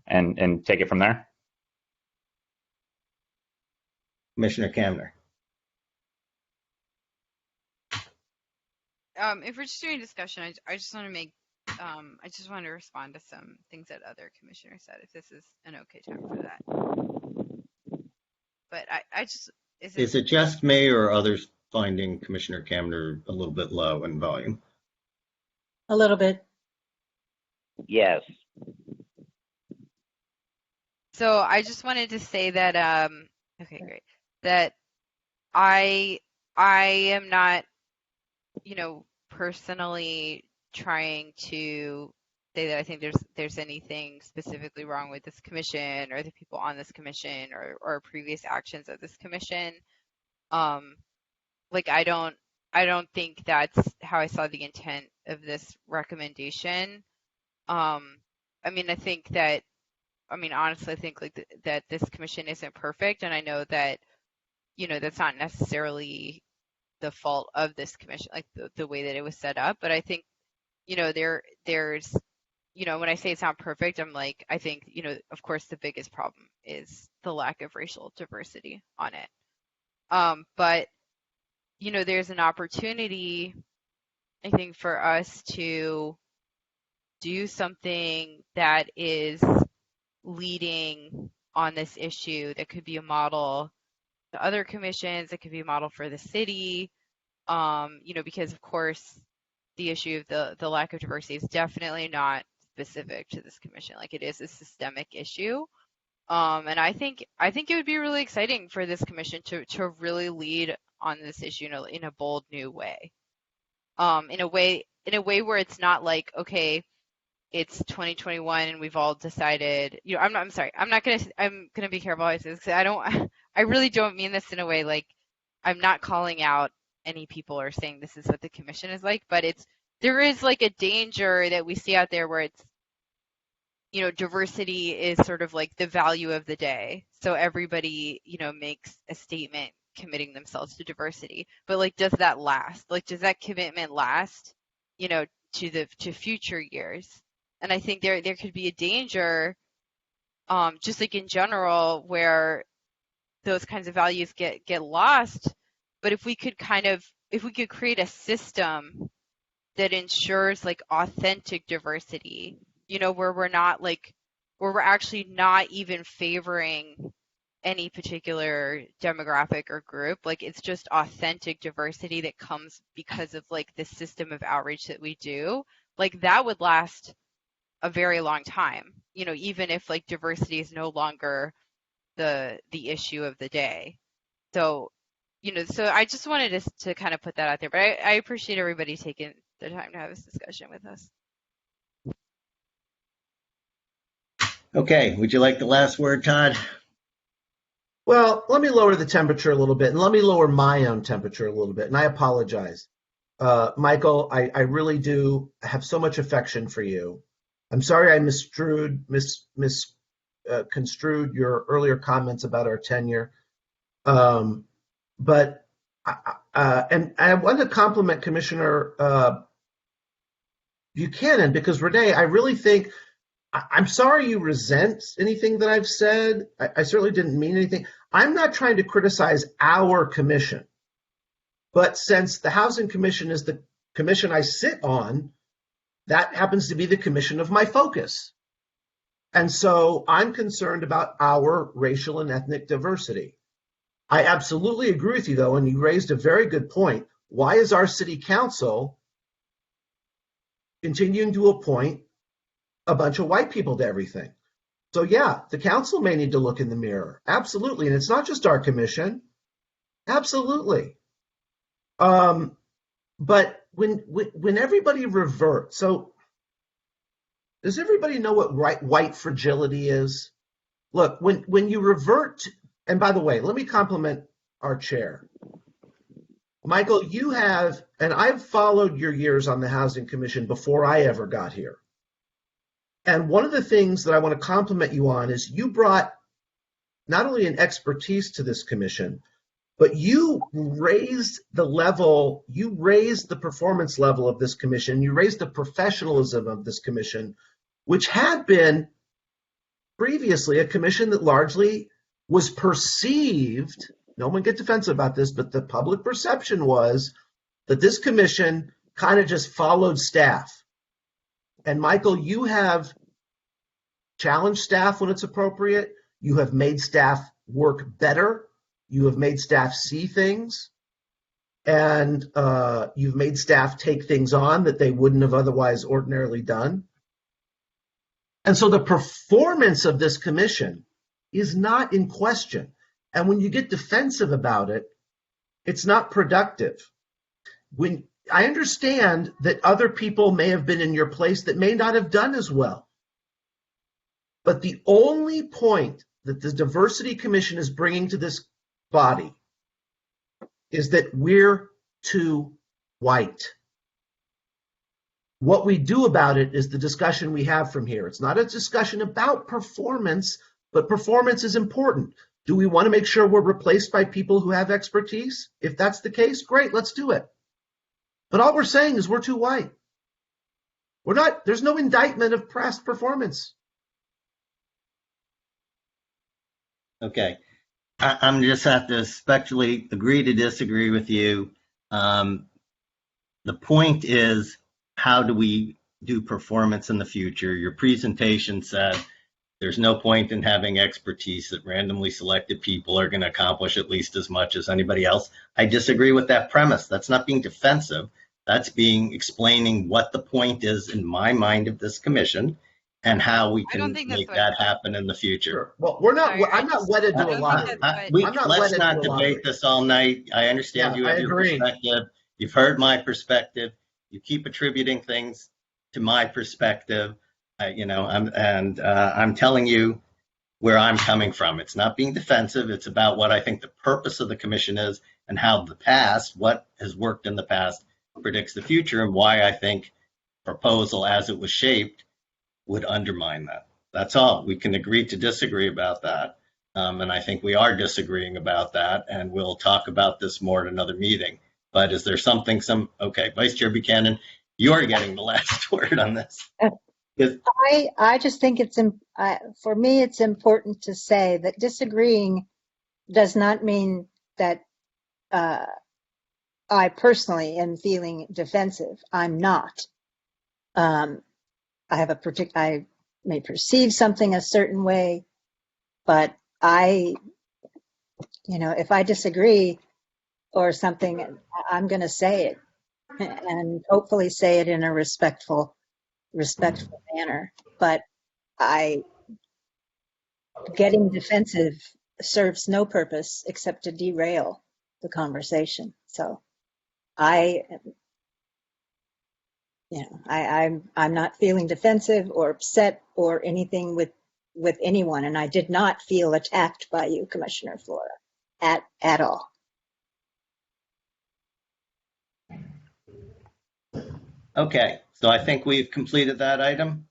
and take it from there. Commissioner Kamner. If we're just doing discussion, I just want to make, I just want to respond to some things that other commissioners said, if this is an okay time for that. But Is it just me or others finding Commissioner Kamner a little bit low in volume? A little bit. Yes. So I just wanted to say that, okay, great, that I am not, personally trying to say that I think there's anything specifically wrong with this commission or the people on this commission or previous actions of this commission. Like I don't think that's how I saw the intent of this recommendation. I honestly, I think like that this commission isn't perfect, and I know that, that's not necessarily the fault of this commission, like the way that it was set up. But I think, there's, when I say it's not perfect, I'm like, I think, of course, the biggest problem is the lack of racial diversity on it. But, there's an opportunity, I think, for us to do something that is leading on this issue, that could be a model to other commissions. It could be a model for the city, because of course the issue of the lack of diversity is definitely not specific to this commission. Like, it is a systemic issue. And I think it would be really exciting for this commission to really lead on this issue in a bold new way. In a way where it's not like, okay, it's 2021 and we've all decided, I'm gonna be careful how I say this, because I really don't mean this in a way like I'm not calling out any people or saying this is what the commission is like, but there is like a danger that we see out there where it's, diversity is sort of like the value of the day. So everybody, makes a statement committing themselves to diversity. But like, does that last? Like, does that commitment last, to future years? And I think there could be a danger, just like in general, where those kinds of values get lost. But if we could create a system that ensures like authentic diversity, where we're actually not even favoring any particular demographic or group, like it's just authentic diversity that comes because of like the system of outreach that we do, like that would last a very long time, even if like diversity is no longer the issue of the day. So, so I just wanted to kind of put that out there, but I appreciate everybody taking the time to have this discussion with us. Okay, would you like the last word, Todd? Well, let me lower the temperature a little bit, and let me lower my own temperature a little bit, and I apologize. Michael, I really do have so much affection for you. I'm sorry I misconstrued your earlier comments about our tenure. But I want to compliment Commissioner Buchanan, because Renee, I really think, I'm sorry you resent anything that I've said. I certainly didn't mean anything. I'm not trying to criticize our commission, but since the Housing Commission is the commission I sit on, that happens to be the commission of my focus. And so I'm concerned about our racial and ethnic diversity. I absolutely agree with you, though, and you raised a very good point. Why is our city council continuing to appoint a bunch of white people to everything? So yeah, the council may need to look in the mirror. Absolutely. And it's not just our commission. Absolutely. But when everybody reverts, so does everybody know what white fragility is? Look, when you revert, and by the way, let me compliment our chair. Michael, you have, and I've followed your years on the Housing Commission before I ever got here. And one of the things that I want to compliment you on is you brought not only an expertise to this commission, but you raised the level, you raised the performance level of this commission, you raised the professionalism of this commission, which had been previously a commission that largely was perceived, no one get defensive about this, but the public perception was that this commission kind of just followed staff. And Michael, you have challenged staff when it's appropriate. You have made staff work better. You have made staff see things. And you've made staff take things on that they wouldn't have otherwise ordinarily done. And so the performance of this commission is not in question. And when you get defensive about it, it's not productive. When I understand that other people may have been in your place that may not have done as well. But the only point that the Diversity Commission is bringing to this body is that we're too white. What we do about it is the discussion we have from here. It's not a discussion about performance, but performance is important. Do we want to make sure we're replaced by people who have expertise? If that's the case, great, let's do it. But all we're saying is we're too white. There's no indictment of past performance. Okay. I'm just have to respectfully agree to disagree with you. The point is, how do we do performance in the future? Your presentation said there's no point in having expertise that randomly selected people are going to accomplish at least as much as anybody else. I disagree with that premise. That's not being defensive. That's explaining what the point is in my mind of this commission and how we can make that happen in the future. Sure. Well, I'm not wedded to a lottery. Let's not debate this all night. I understand you have your perspective. You've heard my perspective. You keep attributing things to my perspective. I'm telling you where I'm coming from. It's not being defensive. It's about what I think the purpose of the commission is and how the past, what has worked in the past, predicts the future, and why I think proposal as it was shaped would undermine that. That's all. We can agree to disagree about that. And I think we are disagreeing about that, and we'll talk about this more at another meeting. But is there okay, Vice Chair Buchanan, you're getting the last word on this. I just think for me, it's important to say that disagreeing does not mean that I personally am feeling defensive. I'm not. I may perceive something a certain way, but if I disagree or something, I'm going to say it, and hopefully say it in a respectful manner. But getting defensive serves no purpose except to derail the conversation. So I'm not feeling defensive or upset or anything with anyone, and I did not feel attacked by you, Commissioner Flora, at all. Okay, so I think we've completed that item.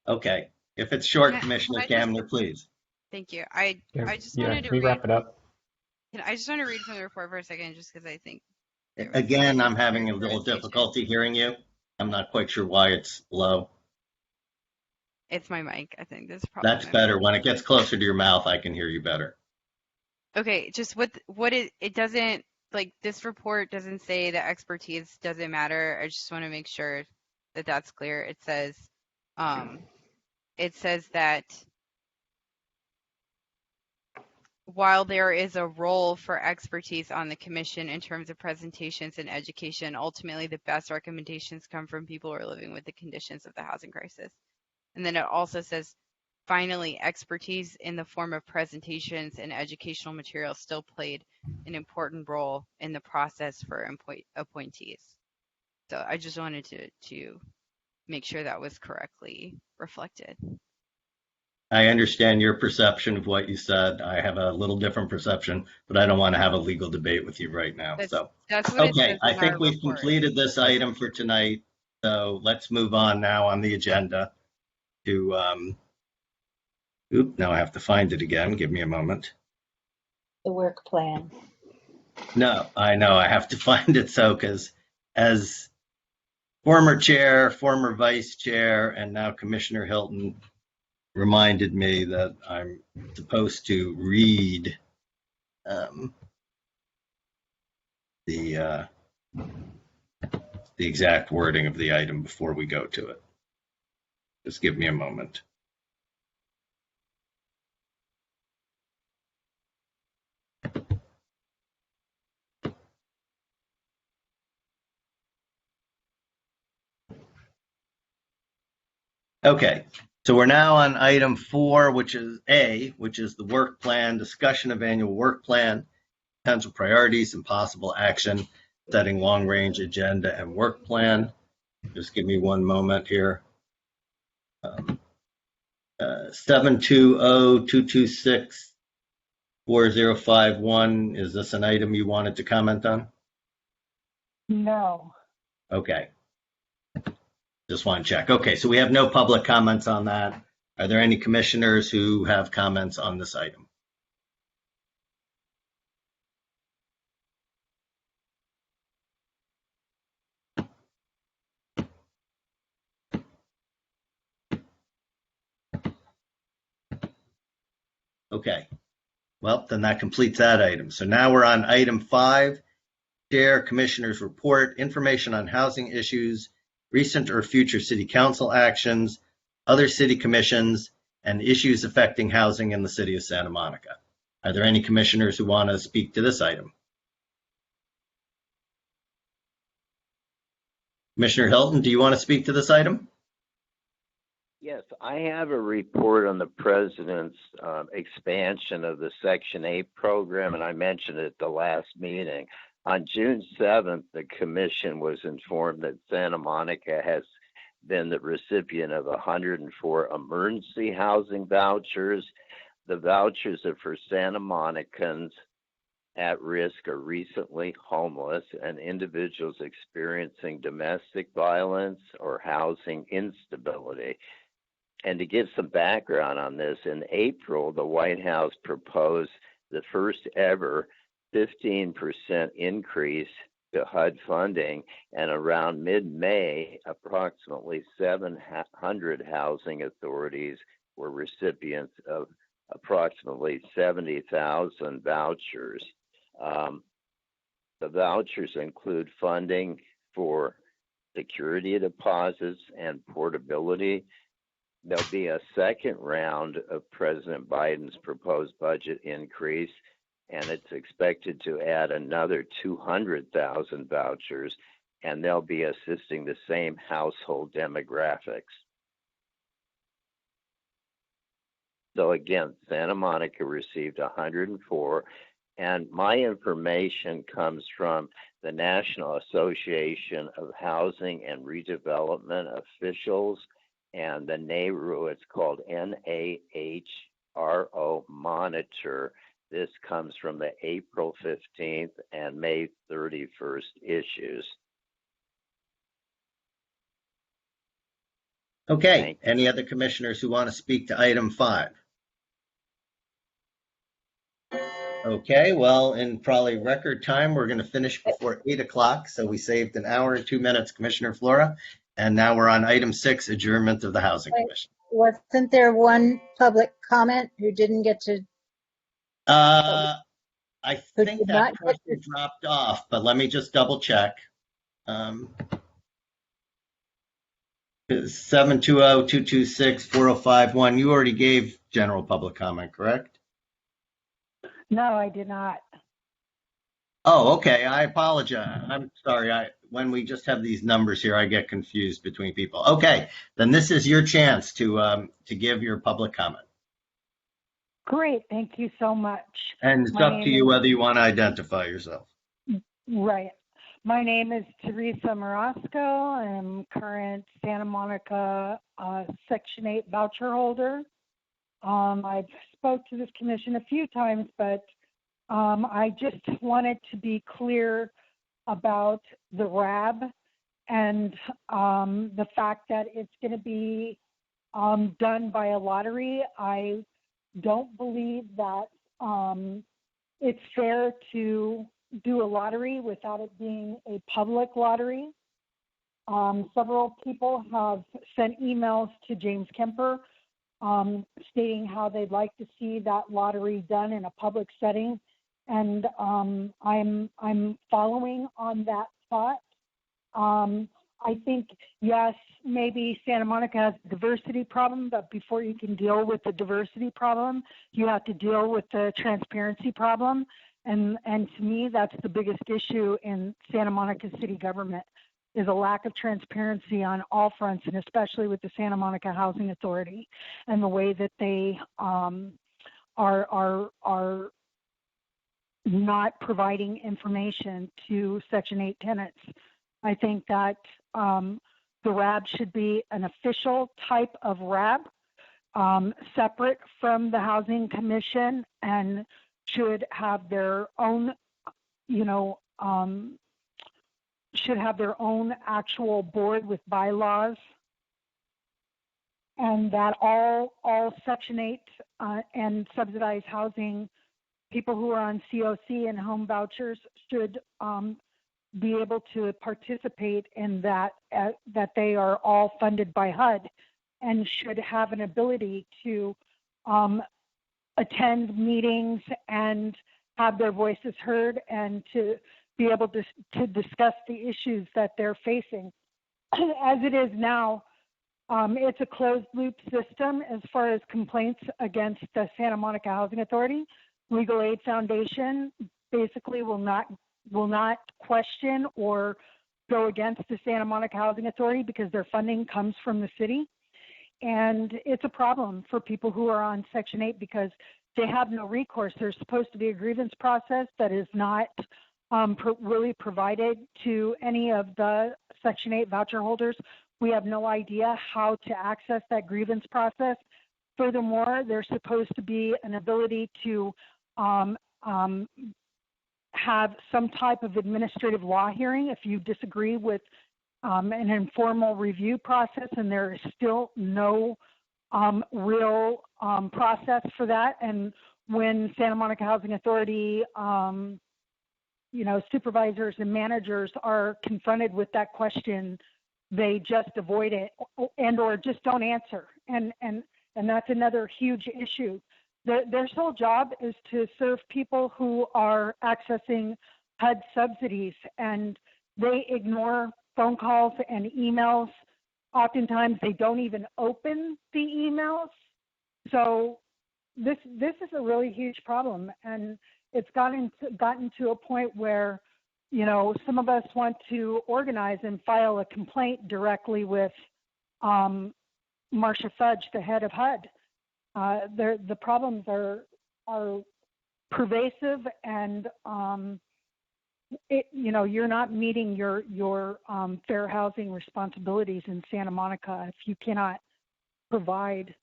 Okay, if it's short, Commissioner Kamner, please. Thank you. I just wanted to wrap it up. I just want to read from the report for a second, just because I think. Again, I'm having a little difficulty hearing you. I'm not quite sure why it's low. It's my mic, I think. That's better. When it gets closer to your mouth, I can hear you better. Okay, just what it doesn't, like, this report doesn't say that expertise doesn't matter. I just want to make sure that that's clear. It says that while there is a role for expertise on the commission in terms of presentations and education, ultimately the best recommendations come from people who are living with the conditions of the housing crisis. And then it also says, finally, expertise in the form of presentations and educational materials still played an important role in the process for appointees. So I just wanted to make sure that was correctly reflected. I understand your perception of what you said. I have a little different perception, but I don't want to have a legal debate with you right now. That's what okay, I think we've completed this item for tonight. So let's move on now on the agenda to, now I have to find it again. Give me a moment. The work plan. No, I know I have to find it. So, because as former chair, former vice chair, and now Commissioner Hilton reminded me that I'm supposed to read the exact wording of the item before we go to it. Just give me a moment. Okay, so we're now on item 4, which is A, which is the work plan, discussion of annual work plan, potential priorities and possible action, setting long-range agenda and work plan. Just give me one moment here. 720-226-4051. Is this an item you wanted to comment on? No. Okay. Just want to check. Okay, so we have no public comments on that. Are there any commissioners who have comments on this item? Okay, well, then that completes that item. So now we're on item 5, Chair Commissioner's Report, information on housing issues, recent or future city council actions, other city commissions, and issues affecting housing in the city of Santa Monica. Are there any commissioners who want to speak to this item? Commissioner Hilton, do you want to speak to this item? Yes, I have a report on the president's expansion of the Section 8 program, and I mentioned it at the last meeting. On June 7th, the commission was informed that Santa Monica has been the recipient of 104 emergency housing vouchers. The vouchers are for Santa Monicans at risk or recently homeless and individuals experiencing domestic violence or housing instability. And to give some background on this, in April, the White House proposed the first ever 15% increase to HUD funding, and around mid-May, approximately 700 housing authorities were recipients of approximately 70,000 vouchers. The vouchers include funding for security deposits and portability. There'll be a second round of President Biden's proposed budget increase, and it's expected to add another 200,000 vouchers, and they'll be assisting the same household demographics. So again, Santa Monica received 104, and my information comes from the National Association of Housing and Redevelopment Officials and the NAHRO. It's called NAHRO Monitor. This comes from the April 15th and May 31st issues. Okay, any other commissioners who want to speak to item 5? Okay, well, in probably record time, we're going to finish before 8 o'clock. So we saved an hour and 2 minutes, Commissioner Flora. And now we're on item 6, adjournment of the Housing Commission. Wasn't there one public comment who didn't get to? I think that person dropped off, but let me just double check. 720-226-4051. You already gave general public comment, correct? No, I did not. Oh, okay. I apologize. I'm sorry. When we just have these numbers here, I get confused between people. Okay, then this is your chance to give your public comment. Great, thank you so much. And it's up to you whether you want to identify yourself. Right. My name is Teresa Marasco. I'm current Santa Monica Section 8 voucher holder. I've spoke to this commission a few times, but I just wanted to be clear about the RAB and the fact that it's going to be done by a lottery. I don't believe that it's fair to do a lottery without it being a public lottery. Several people have sent emails to James Kemper stating how they'd like to see that lottery done in a public setting. And I'm following on that thought. I think, yes, maybe Santa Monica has a diversity problem, but before you can deal with the diversity problem, you have to deal with the transparency problem. And to me, that's the biggest issue in Santa Monica city government, is a lack of transparency on all fronts, and especially with the Santa Monica Housing Authority and the way that they are not providing information to Section 8 tenants. I think that the RAB should be an official type of RAB, separate from the Housing Commission, and should have their own, should have their own actual board with bylaws, and that all Section 8 and subsidized housing people who are on COC and home vouchers should be able to participate in that, that they are all funded by HUD and should have an ability to attend meetings and have their voices heard and to be able to discuss the issues that they're facing. As it is now, It's a closed loop system as far as complaints against the Santa Monica Housing Authority. Legal Aid Foundation basically will not question or go against the Santa Monica Housing Authority because their funding comes from the city. And it's a problem for people who are on Section 8 because they have no recourse. There's supposed to be a grievance process that is not really provided to any of the Section 8 voucher holders. We have no idea how to access that grievance process. Furthermore, there's supposed to be an ability to have some type of administrative law hearing if you disagree with an informal review process, and there is still no real process for that. And when Santa Monica Housing Authority, supervisors and managers are confronted with that question, they just avoid it and or just don't answer. And that's another huge issue. Their sole job is to serve people who are accessing HUD subsidies, and they ignore phone calls and emails. Oftentimes they don't even open the emails. So this is a really huge problem, and it's gotten to a point where, some of us want to organize and file a complaint directly with Marcia Fudge, the head of HUD. The problems are pervasive, and you're not meeting your fair housing responsibilities in Santa Monica if you cannot provide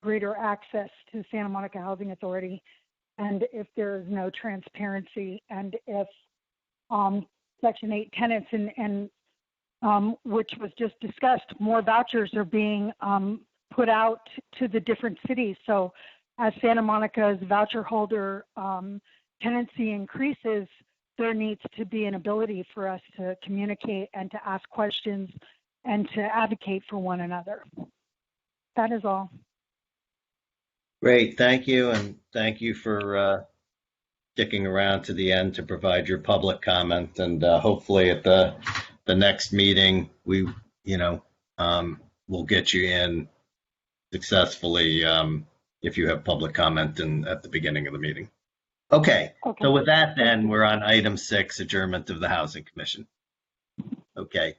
greater access to Santa Monica Housing Authority, and if there is no transparency, and if Section 8 tenants and which was just discussed, more vouchers are being put out to the different cities. So as Santa Monica's voucher holder tenancy increases, there needs to be an ability for us to communicate and to ask questions and to advocate for one another. That is all. Great, thank you, and thank you for sticking around to the end to provide your public comment. And hopefully at the next meeting, we'll get you in successfully if you have public comment at the beginning of the meeting. Okay, so with that then, we're on item 6, adjournment of the Housing Commission. Okay,